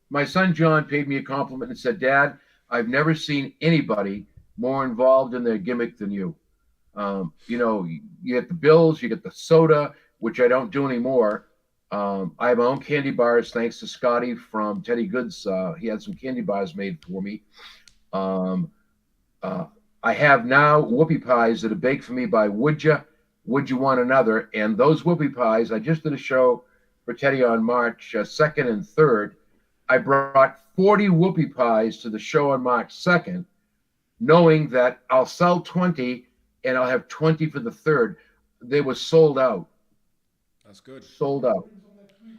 My son John paid me a compliment and said, "Dad, I've never seen anybody more involved in their gimmick than you. You get the bills, you get the soda, which I don't do anymore. I have my own candy bars, thanks to Scotty from Teddy Goods. He had some candy bars made for me. I have now whoopie pies that are baked for me by Would You Want Another? And those whoopie pies, I just did a show for Teddy on March 2nd and 3rd. I brought 40 whoopie pies to the show on March 2nd, knowing that I'll sell 20 and I'll have 20 for the 3rd. They were sold out. That's good. Sold out.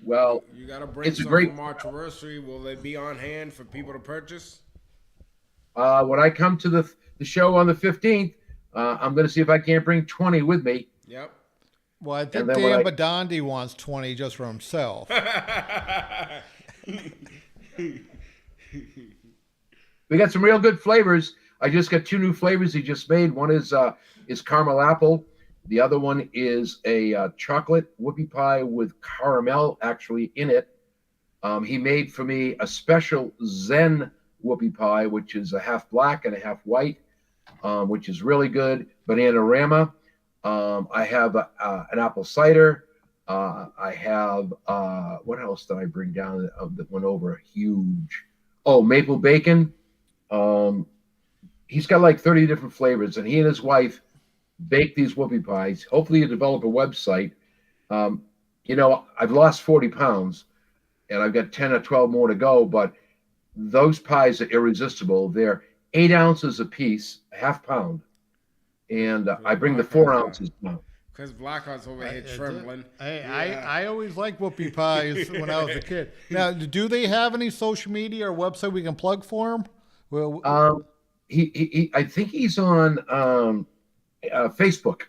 Well, you got to bring some for March anniversary. Will they be on hand for people to purchase? When I come to the show on the 15th, I'm going to see if I can't bring 20 with me. Yep. Well, I think Dan Badandi wants 20 just for himself. We got some real good flavors. I just got 2 new flavors he just made. One is caramel apple. The other one is a chocolate whoopie pie with caramel actually in it. He made for me a special Zen whoopie pie, which is a half black and a half white, which is really good. Bananarama. I have an apple cider. I have, what else did I bring down that went over huge? Oh, maple bacon. He's got like 30 different flavors, and he and his wife bake these whoopie pies. Hopefully you develop a website. I've lost 40 pounds and I've got 10 or 12 more to go, but those pies are irresistible. They're 8 ounces a piece, a half pound. And I bring the 4 ounces now. Because Blackheart's over here trembling. I always liked whoopie pies when I was a kid. Now, do they have any social media or website we can plug for him? Well, I think he's on Facebook.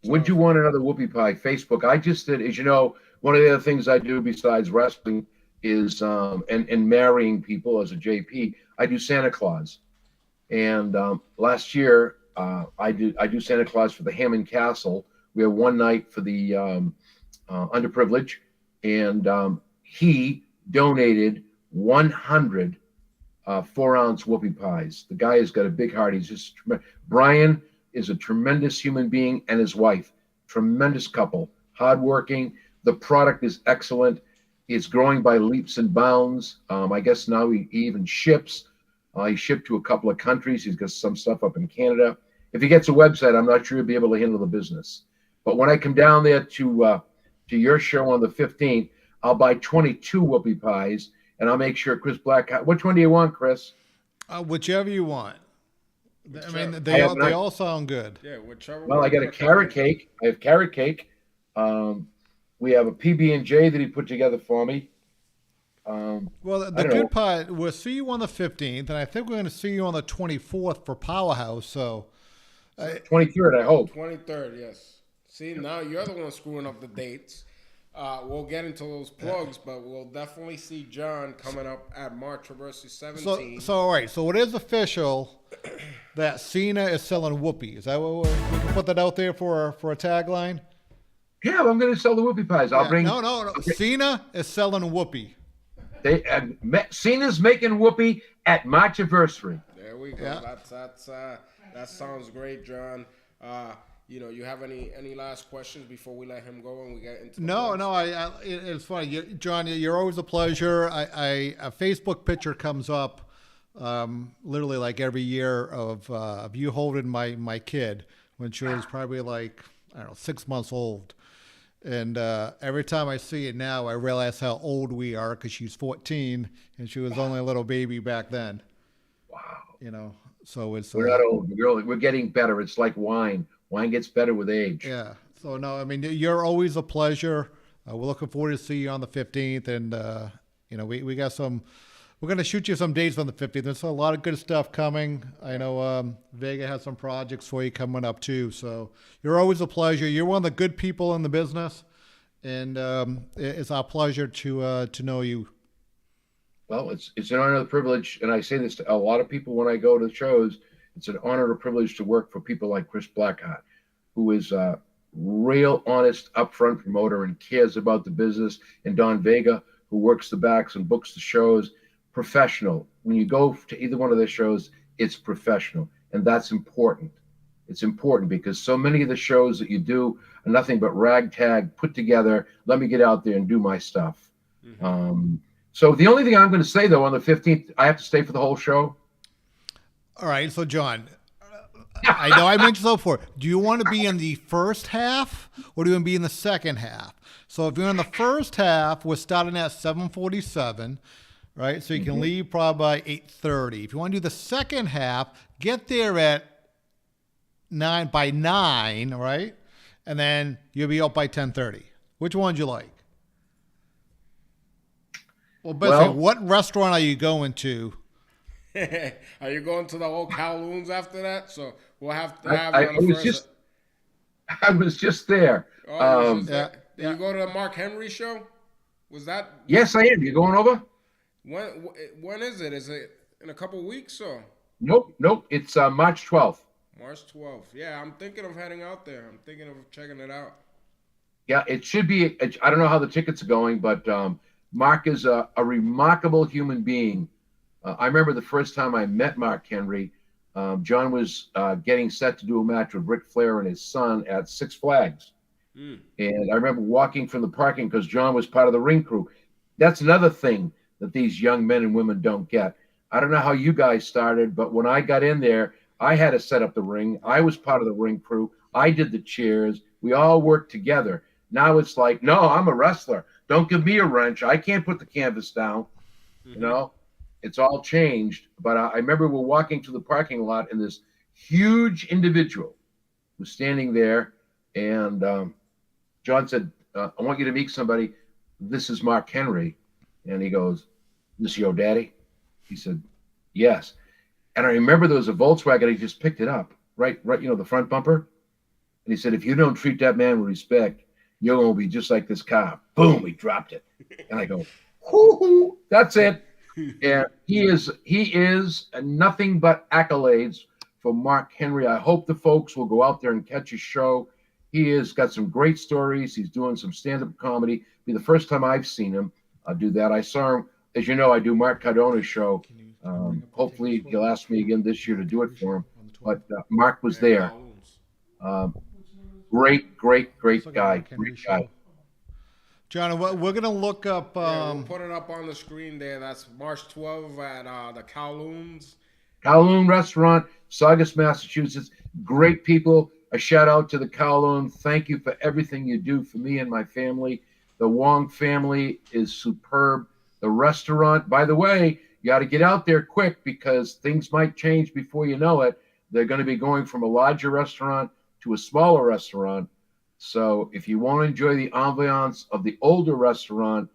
Would you want another whoopie pie? Facebook. I just did, as you know, one of the other things I do besides wrestling is and marrying people as a JP. I do Santa Claus, and last year I do Santa Claus for the Hammond Castle. We have one night for the underprivileged, and he donated 100 4-ounce whoopie pies. The guy has got a big heart. He's just Brian is a tremendous human being, and his wife, tremendous couple, hardworking. The product is excellent. It's growing by leaps and bounds. I guess now he even ships. He shipped to a couple of countries. He's got some stuff up in Canada. If he gets a website, I'm not sure he'll be able to handle the business. But when I come down there to your show on the 15th, I'll buy 22 whoopie pies, and I'll make sure Chris Blackheart. Which one do you want, Chris? Whichever you want. I mean, I they have all sound good. Yeah, whichever. Well, I got a carrot cake. I have carrot cake. We have a PB&J that he put together for me. Well, the good part, we'll see you on the 15th, and I think we're going to see you on the 24th for Powerhouse. So, 23rd, I hope. 23rd, yes. See, now you're the one screwing up the dates. We'll get into those plugs, but we'll definitely see John coming up at March Anniversary 17. So all right. So it is official that Cena is selling whoopee. Is that what we can put that out there for a tagline? Yeah, I'm going to sell the whoopie pies. I'll bring. No. Cena is selling whoopee. Cena's making whoopee at March Anniversary. There we go. Yeah. That sounds great, John. You have any last questions before we let him go and we get into the it's funny, John. You're always a pleasure. A Facebook picture comes up, literally like every year of you holding my kid when she was probably like 6 months old, and every time I see it now, I realize how old we are because she's 14 and she was only a little baby back then. Wow. So it's we're not old. We're getting better. It's like wine. Wine gets better with age. Yeah. So, no, I mean, you're always a pleasure. We're looking forward to see you on the 15th. And, we got we're going to shoot you some dates on the 15th. There's a lot of good stuff coming. I know Vega has some projects for you coming up too. So you're always a pleasure. You're one of the good people in the business. And it's our pleasure to know you. Well, it's an honor and a privilege. And I say this to a lot of people when I go to shows. It's an honor and a privilege to work for people like Chris Blackheart, who is a real, honest, upfront promoter and cares about the business, and Don Vega, who works the backs and books the shows. Professional. When you go to either one of their shows, it's professional, and that's important. It's important because so many of the shows that you do are nothing but ragtag, put together, let me get out there and do my stuff. Mm-hmm. So the only thing I'm going to say, though, on the 15th, I have to stay for the whole show. All right, so John, I know I mentioned so before. Do you want to be in the first half or do you want to be in the second half? So if you're in the first half, we're starting at 7:47, right? So you can leave probably by 8:30. If you want to do the second half, get there at 9, right? And then you'll be out by 10:30. Which one do you like? Well, basically, what restaurant are you going to? Are you going to the whole Kowloons after that? So we'll have to have you on the first. I was just there. Did you go to the Mark Henry show? Was that? Yes, I am. You going over? When is it? Is it in a couple weeks or? Nope. It's March 12th. March 12th. Yeah, I'm thinking of heading out there. I'm thinking of checking it out. Yeah, it should be. I don't know how the tickets are going, but Mark is a remarkable human being. I remember the first time I met Mark Henry, John was getting set to do a match with Ric Flair and his son at Six Flags. And I remember walking from the parking because John was part of the ring crew. That's another thing that these young men and women don't get. I don't know how you guys started, but when I got in there, I had to set up the ring. I was part of the ring crew. I did the cheers. We all worked together. Now it's like, no, I'm a wrestler. Don't give me a wrench. I can't put the canvas down, It's all changed, but I remember we're walking to the parking lot, and this huge individual was standing there, and John said, I want you to meet somebody. This is Mark Henry. And he goes, this your daddy? He said, yes. And I remember there was a Volkswagen. He just picked it up, right, the front bumper. And he said, if you don't treat that man with respect, you're going to be just like this car. Boom, he dropped it. And I go, hoo, that's it. And he is nothing but accolades for Mark Henry. I hope the folks will go out there and catch his show. He has got some great stories. He's doing some stand-up comedy. It'll be the first time I've seen him do that. I saw him, as you know, I do Mark Cardona's show. Hopefully he'll ask me again this year to do it for him. But Mark was there. Great guy. Great guy. John, we're going to look up... we'll put it up on the screen there. That's March 12th at the Kowloon's. Kowloon Restaurant, Saugus, Massachusetts. Great people. A shout out to the Kowloon. Thank you for everything you do for me and my family. The Wong family is superb. The restaurant, by the way, you got to get out there quick because things might change before you know it. They're going to be going from a larger restaurant to a smaller restaurant. So if you want to enjoy the ambiance of the older restaurant,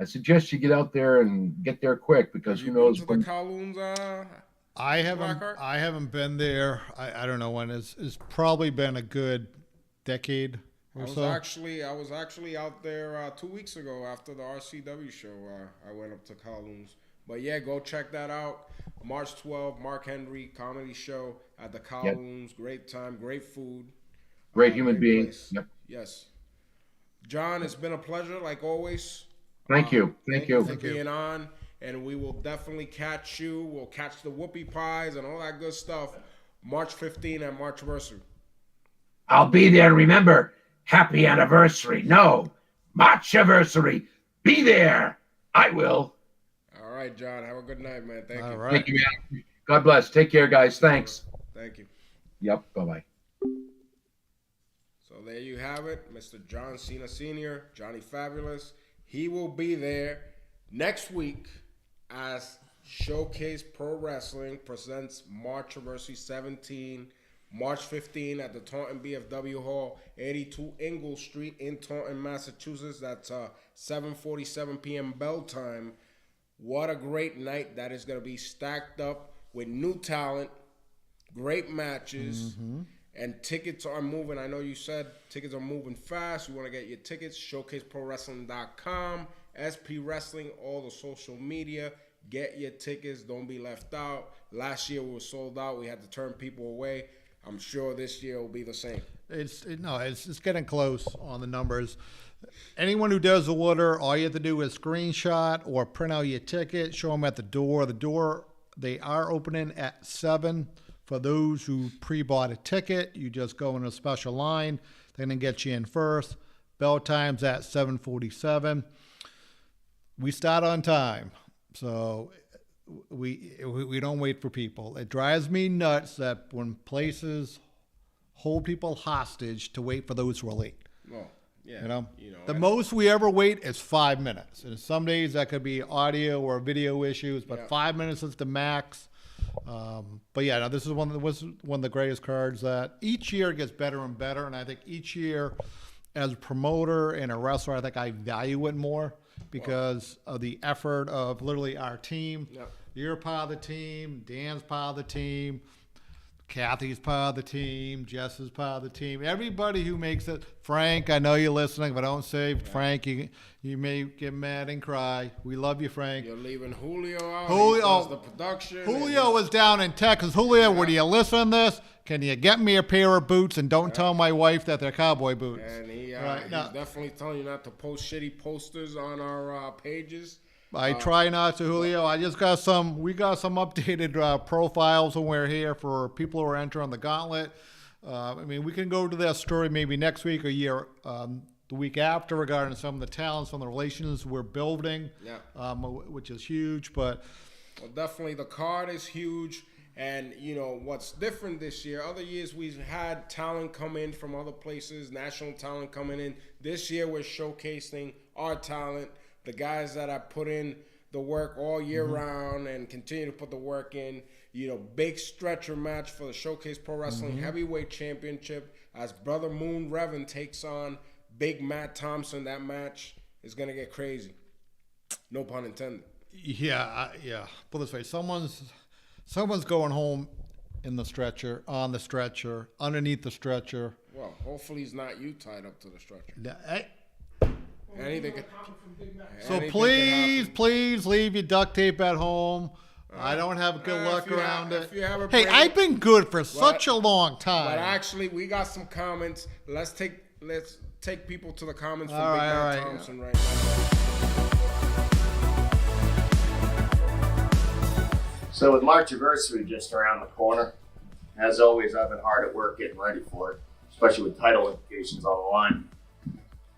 I suggest you get out there and get there quick because who knows when. The Kowloon's, I haven't been there. I don't know when. It's probably been a good decade or so. I was actually out there 2 weeks ago after the RCW show. I went up to Kowloon's. But yeah, go check that out. March 12th, Mark Henry comedy show at the Kowloon's. Yep. Great time, great food. Great human being. Yep. Yes. John, it's been a pleasure like always. Thank you. Thank you for being on. And we will definitely catch you. We'll catch the whoopie pies and all that good stuff. March 15 at Marchversary. I'll be there. Remember, happy anniversary. No, Marchversary. Be there. I will. All right, John. Have a good night, man. Thank you. All right. Thank you, man. God bless. Take care, guys. Thanks. Thank you. Yep. Bye-bye. So there you have it. Mr. John Cena Sr., Johnny Fabulous. He will be there next week as Showcase Pro Wrestling presents Marchversary 17, March 15 at the Taunton BFW Hall, 82 Ingle Street in Taunton, Massachusetts. That's 7:47 p.m. bell time. What a great night that is going to be, stacked up with new talent, great matches, and tickets are moving. I know you said tickets are moving fast. You want to get your tickets, showcaseprowrestling.com, SP Wrestling, all the social media. Get your tickets. Don't be left out. Last year we were sold out. We had to turn people away. I'm sure this year will be the same. It's getting close on the numbers. Anyone who does the order, all you have to do is screenshot or print out your ticket, show them at the door. The door, they are opening at 7. For those who pre-bought a ticket, you just go in a special line. They're going to get you in first. Bell time's at 7:47. We start on time, so we don't wait for people. It drives me nuts that when places hold people hostage to wait for those who are late. Well, yeah, you know the most we ever wait is 5 minutes, and some days that could be audio or video issues, but 5 minutes is the max. But yeah, no, this is one of the greatest cards that each year gets better and better, and I think each year, as a promoter and a wrestler, I think I value it more because of the effort of literally our team. Yep. You're part of the team. Dan's part of the team. Kathy's part of the team. Jess is part of the team. Everybody who makes it. Frank, I know you're listening, but don't say Frank. You may get mad and cry. We love you, Frank. You're leaving Julio out. Julio, he does the production. Julio was down in Texas. Julio, when you listen to this, can you get me a pair of boots and don't tell my wife that they're cowboy boots? And he's definitely telling you not to post shitty posters on our pages. I try not to, Julio. I just got we got some updated profiles when we're here for people who are entering the gauntlet. I mean, we can go to that story maybe next week or the week after regarding some of the talents, some of the relations we're building, which is huge. But well, definitely the card is huge. And, you know, what's different this year, other years we've had talent come in from other places, national talent coming in. This year we're showcasing our talent. The guys that I put in the work all year round and continue to put the work in, you know, big stretcher match for the Showcase Pro Wrestling Heavyweight Championship as Brother Moon Revan takes on Big Matt Thompson. That match is going to get crazy. No pun intended. Yeah. Put it this way, someone's going home in the stretcher, on the stretcher, underneath the stretcher. Well, hopefully it's not you tied up to the stretcher. So please leave your duct tape at home. I don't have good luck around it. Hey, I've been good for such a long time. But actually, we got some comments. Let's take people to the comments from Big Matt Thompson right now. So with Marchversary just around the corner, as always, I've been hard at work getting ready for it, especially with title implications on the line.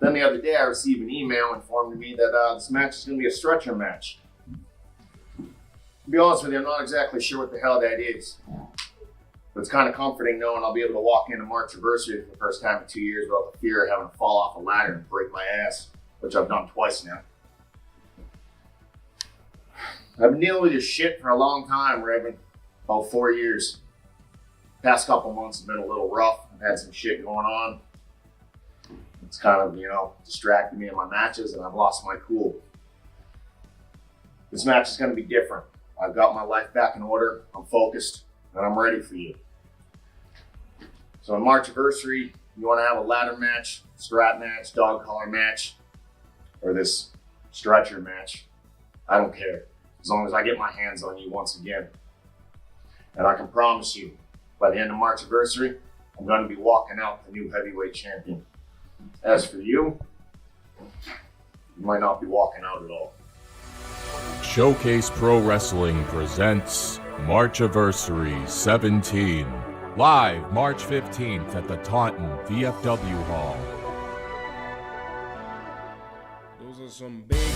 Then the other day I received an email informing me that this match is going to be a stretcher match. To be honest with you, I'm not exactly sure what the hell that is. But it's kind of comforting knowing I'll be able to walk into March Anniversary for the first time in 2 years without the fear of having to fall off a ladder and break my ass, which I've done twice now. I've been dealing with this shit for a long time, Raven. About 4 years. Past couple months have been a little rough. I've had some shit going on. It's kind of, distracted me in my matches and I've lost my cool. This match is going to be different. I've got my life back in order. I'm focused and I'm ready for you. So on March Anniversary, you want to have a ladder match, strap match, dog collar match, or this stretcher match. I don't care. As long as I get my hands on you once again. And I can promise you, by the end of March Anniversary, I'm going to be walking out the new heavyweight champion. As for you, you might not be walking out at all. Showcase Pro Wrestling presents March Anniversary 17. Live March 15th at the Taunton VFW Hall. Those are some big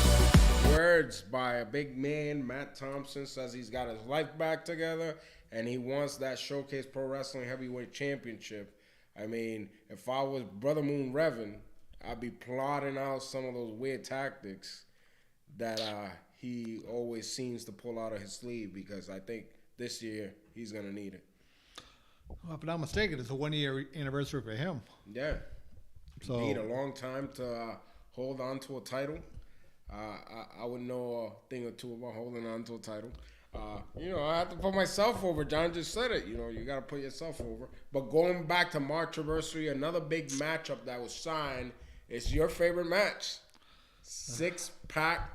words by a big man. Matt Thompson says he's got his life back together and he wants that Showcase Pro Wrestling Heavyweight Championship. I mean, if I was Brother Moon Revan, I'd be plotting out some of those weird tactics that he always seems to pull out of his sleeve, because I think this year he's going to need it. Well, if I'm not mistaken, it's a 1 year anniversary for him. Yeah. So Indeed, a long time to hold on to a title. I would know a thing or two about holding on to a title. I have to put myself over. John just said it. You got to put yourself over. But going back to March Anniversary, another big matchup that was signed is your favorite match. 6-pack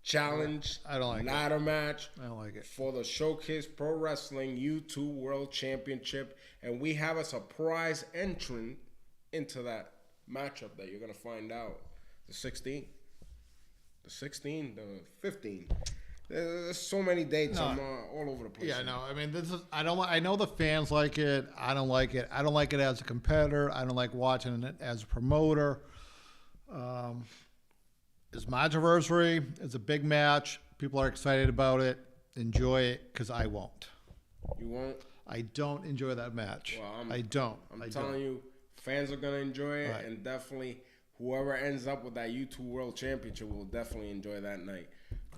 challenge. I don't like ladder match. I don't like it. For the Showcase Pro Wrestling U2 World Championship. And we have a surprise entrant into that matchup that you're going to find out. The 16th. The 16th. The 15th. There's so many dates. I'm all over the place. Yeah, no. I mean, I know the fans like it. I don't like it. I don't like it as a competitor. I don't like watching it as a promoter. It's March Anniversary. It's a big match. People are excited about it. Enjoy it, because I won't. You won't? I don't enjoy that match. Well, I don't. I'm telling you, fans are gonna enjoy it, right. And definitely whoever ends up with that U2 World Championship will definitely enjoy that night.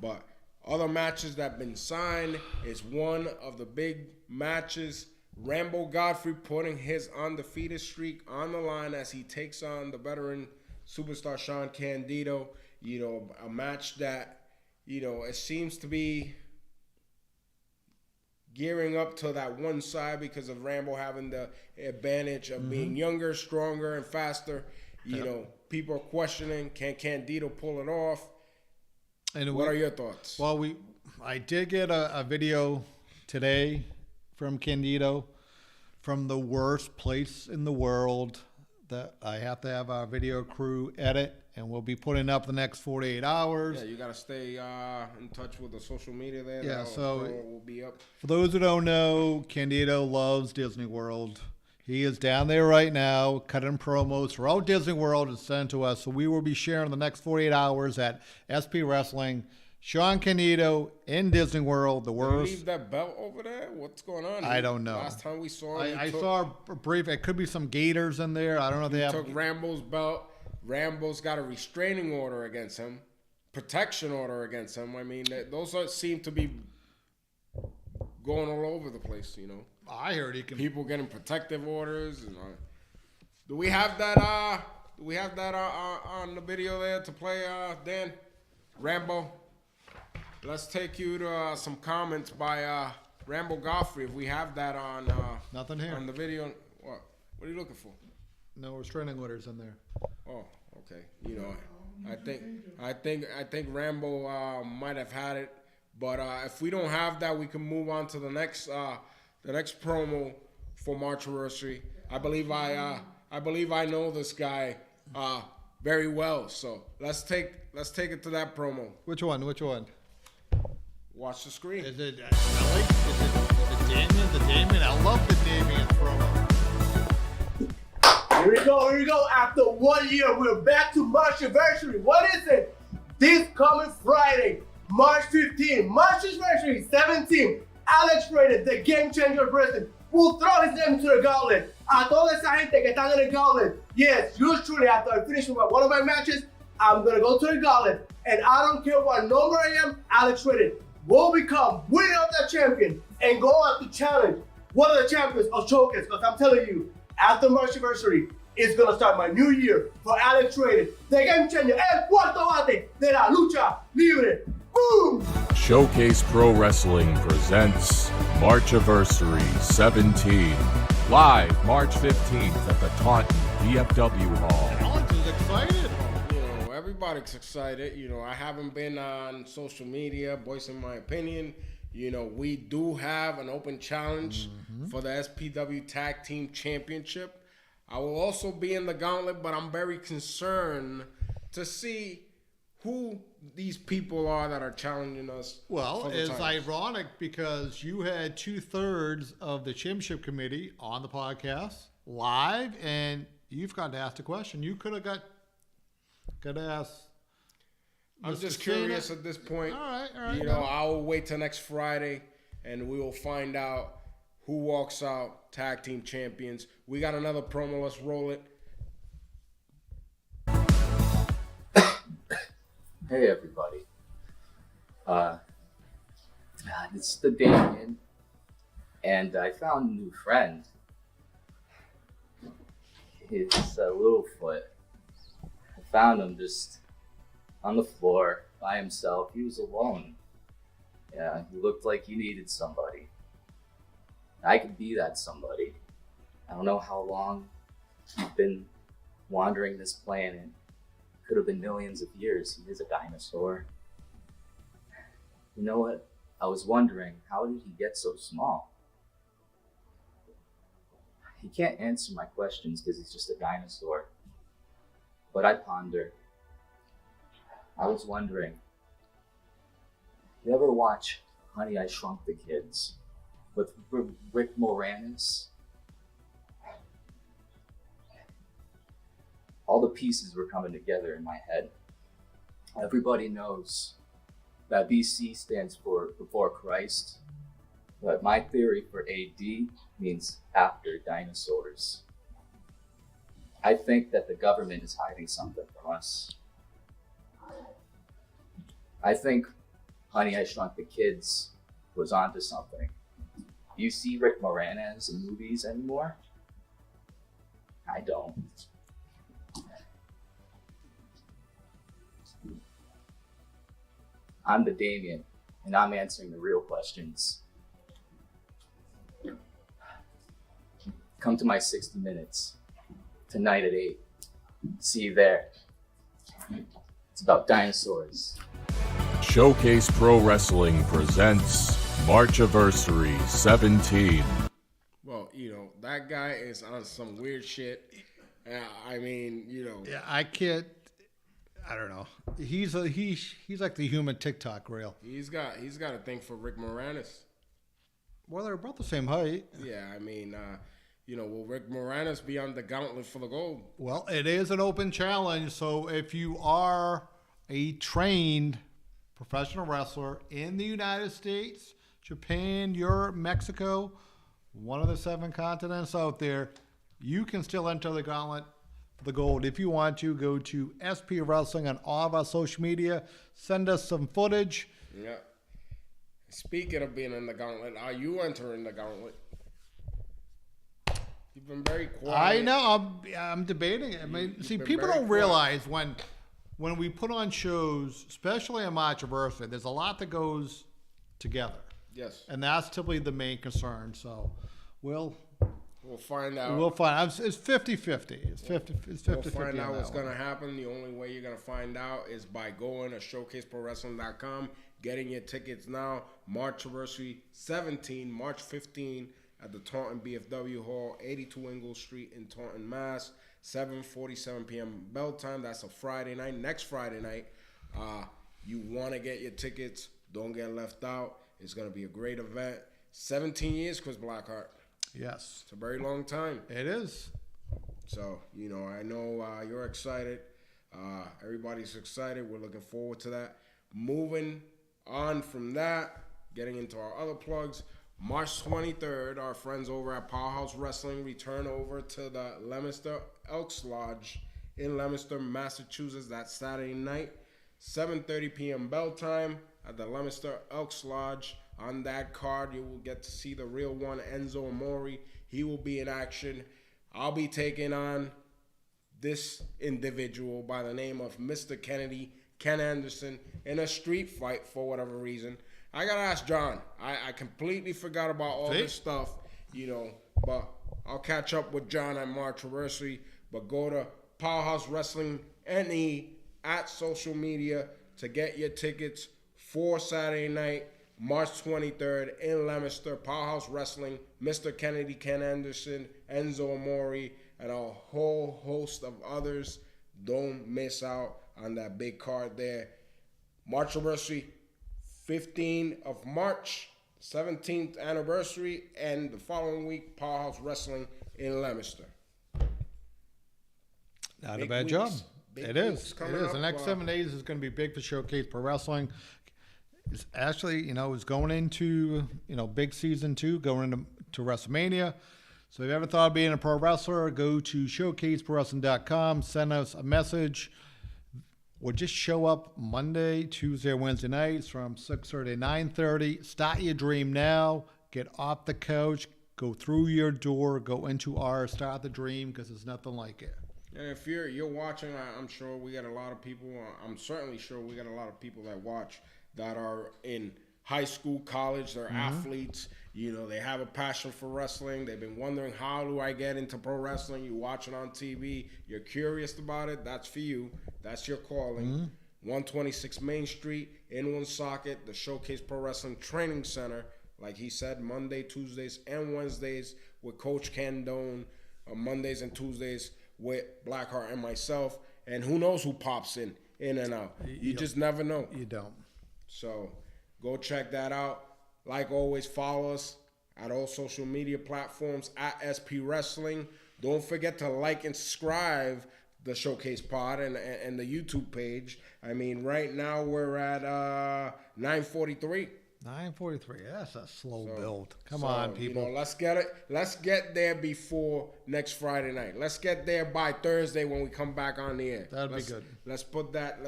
But other matches that have been signed is one of the big matches. Rambo Godfrey putting his undefeated streak on the line as he takes on the veteran superstar Sean Candido. A match that, it seems to be gearing up to that one side because of Rambo having the advantage of being younger, stronger, and faster. People are questioning, can Candido pull it off? And what are your thoughts? Well, I did get a video today from Candido from the worst place in the world that I have to have our video crew edit, and we'll be putting up the next 48 hours. Yeah, you got to stay in touch with the social media there. Yeah, so will be up. For those who don't know, Candido loves Disney World. He is down there right now, cutting promos throughout Disney World and sent to us. So we will be sharing the next 48 hours at SP Wrestling. Sean Candido in Disney World, the worst. Did he leave that belt over there? What's going on? I don't know. Last time we saw him, I saw a brief. It could be some Gators in there. I don't know if they have. Took Rambo's belt. Rambo's got a restraining order against him, protection order against him. I mean, those seem to be going all over the place. I heard he can. People getting protective orders. Do we have that? Do we have that on the video there to play, Dan? Rambo. Let's take you to some comments by Rambo Godfrey. If we have that on. Nothing here on the video. What are you looking for? No restraining orders in there. Oh, okay. I think Rambo might have had it, but if we don't have that, we can move on to the next promo for March Anniversary. I believe I know this guy very well. So let's take it to that promo. Which one? Watch the screen. Is it Ellie? Is it Damien? The Damien? I love the Damien promo. Here we go. After 1 year, we're back to March anniversary. What is it? This coming Friday, March 15, March anniversary 17. Alex Rated, the game changer president, will throw his name into the gauntlet. A toda esa gente que están en el gauntlet. Yes, yours truly, after I finish one of my matches, I'm gonna go to the gauntlet. And I don't care what number I am, Alex Rated will become winner of that champion and go on to challenge one of the champions of Showcase. Because I'm telling you, after March anniversary, it's gonna start my new year for Alex Rated, the game changer, el cuarto bate de la lucha libre. Boom! Showcase Pro Wrestling presents Marchiversary 17, live March 15th at the Taunton VFW Hall. Alex is excited. Everybody's excited. I haven't been on social media voicing my opinion. We do have an open challenge for the SPW Tag Team Championship. I will also be in the gauntlet, but I'm very concerned to see who these people are that are challenging us. Well, for the it's titles. ironic because you had 2/3 of the championship committee on the podcast live, and you've got to ask a question. You could have asked. I'm Mr. just Cena. curious at this point. All right. I'll wait till next Friday, and we will find out who walks out tag team champions. We got another promo. Let's roll it. Hey everybody. It's the Damien, and I found a new friend. It's Littlefoot. I found him just on the floor by himself. He was alone. Yeah, he looked like he needed somebody. I could be that somebody. I don't know how long he's been wandering this planet. Could have been millions of years. He is a dinosaur. You know what? I was wondering, how did he get so small? He can't answer my questions because he's just a dinosaur. But I ponder. I was wondering, you ever watch Honey, I Shrunk the Kids with Rick Moranis? All the pieces were coming together in my head. Everybody knows that BC stands for before Christ, but my theory for AD means after dinosaurs. I think that the government is hiding something from us. I think Honey, I Shrunk the Kids was onto something. Do you see Rick Moranis in movies anymore? I don't. I'm the Damien, and I'm answering the real questions. Come to my 60 Minutes, tonight at 8. See you there. It's about dinosaurs. Showcase Pro Wrestling presents Marchiversary 17. Well, that guy is on some weird shit. Yeah, I can't. I don't know. He's like the human TikTok reel. He's got a thing for Rick Moranis. Well, they're about the same height. Yeah, will Rick Moranis be on the gauntlet for the gold? Well, it is an open challenge, so if you are a trained professional wrestler in the United States, Japan, Europe, Mexico, one of the 7 continents out there, you can still enter the gauntlet for the gold. If you want to, go to SP Wrestling on all of our social media. Send us some footage. Yeah. Speaking of being in the gauntlet, are you entering the gauntlet? You've been very quiet. I know. I'm debating it. I mean, see, people don't realize when we put on shows, especially on Marchiversary, there's a lot that goes together. Yes. And that's typically the main concern. So we'll find out. We'll find out. It's 50-50. It's 50-50. We'll find out what's going to happen. The only way you're going to find out is by going to showcaseprowrestling.com, getting your tickets now. Marchiversary 17, March 15 at the Taunton BFW Hall, 82 Ingalls Street in Taunton, Mass. 7:47 p.m. bell time. That's a Friday night. Next Friday night. You want to get your tickets. Don't get left out. It's going to be a great event. 17 years, Chris Blackheart. Yes. It's a very long time. It is. So, you know, I know you're excited. Everybody's excited. We're looking forward to that. Moving on from that, getting into our other plugs. March 23rd, our friends over at Powerhouse Wrestling return over to the Leominster Elks Lodge in Leominster, Massachusetts. That Saturday night, 7:30 p.m. bell time at the Leominster Elks Lodge. On that card, you will get to see the real one, Enzo Amore. He will be in action. I'll be taking on this individual by the name of Mr. Kennedy, Ken Anderson, in a street fight for whatever reason. I gotta ask John. I completely forgot about all this stuff, you know, but I'll catch up with John at Marchiversary. But go to Powerhouse Wrestling NE at social media to get your tickets for Saturday night, March 23rd in Leominster. Powerhouse Wrestling, Mr. Kennedy, Ken Anderson, Enzo Amore, and a whole host of others. Don't miss out on that big card there. Marchiversary, 15th of March, 17th anniversary, and the following week, Powerhouse Wrestling in Leominster. Not a bad job. It is. The next 7 days is going to be big for Showcase Pro Wrestling. It's actually, you know, it's going into, you know, big season 2, going into WrestleMania. So if you ever thought of being a pro wrestler, go to showcaseprowrestling.com, send us a message, or just show up Monday, Tuesday, or Wednesday nights from 6:30 to 9:30. Start your dream now. Get off the couch. Go through your door. Go into ours. Start the dream, because there's nothing like it. And if you're watching, I'm sure we got a lot of people. I'm certainly sure we got a lot of people that watch that are in high school, college. They're athletes. You know, they have a passion for wrestling. They've been wondering, how do I get into pro wrestling? You watch it on TV. You're curious about it. That's for you. That's your calling. 126 Main Street in Woonsocket, the Showcase Pro Wrestling Training Center. Like he said, Monday, Tuesdays, and Wednesdays with Coach Candone. Mondays and Tuesdays with Blackheart and myself. And who knows who pops in and out. You just never know. You don't. So go check that out. Like always, follow us at all social media platforms at SP Wrestling. Don't forget to like and subscribe the Showcase Pod and the YouTube page. I mean, right now we're at 943. 9:43. That's a slow build. Come on, people. You know, let's get it. Let's get there before next Friday night. Let's get there by Thursday when we come back on the air. That'd be good. Let's put that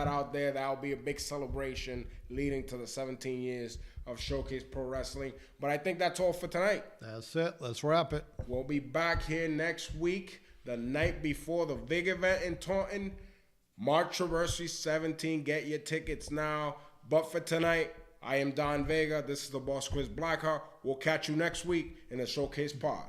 out there. That'll be a big celebration leading to the 17 years of Showcase Pro Wrestling. But I think that's all for tonight. That's it. Let's wrap it. We'll be back here next week, the night before the Vega event in Taunton. Marchiversary 17. Get your tickets now. But for tonight, I am Don Vega. This is the Boss Quiz Blackheart. We'll catch you next week in the Showcase Pod.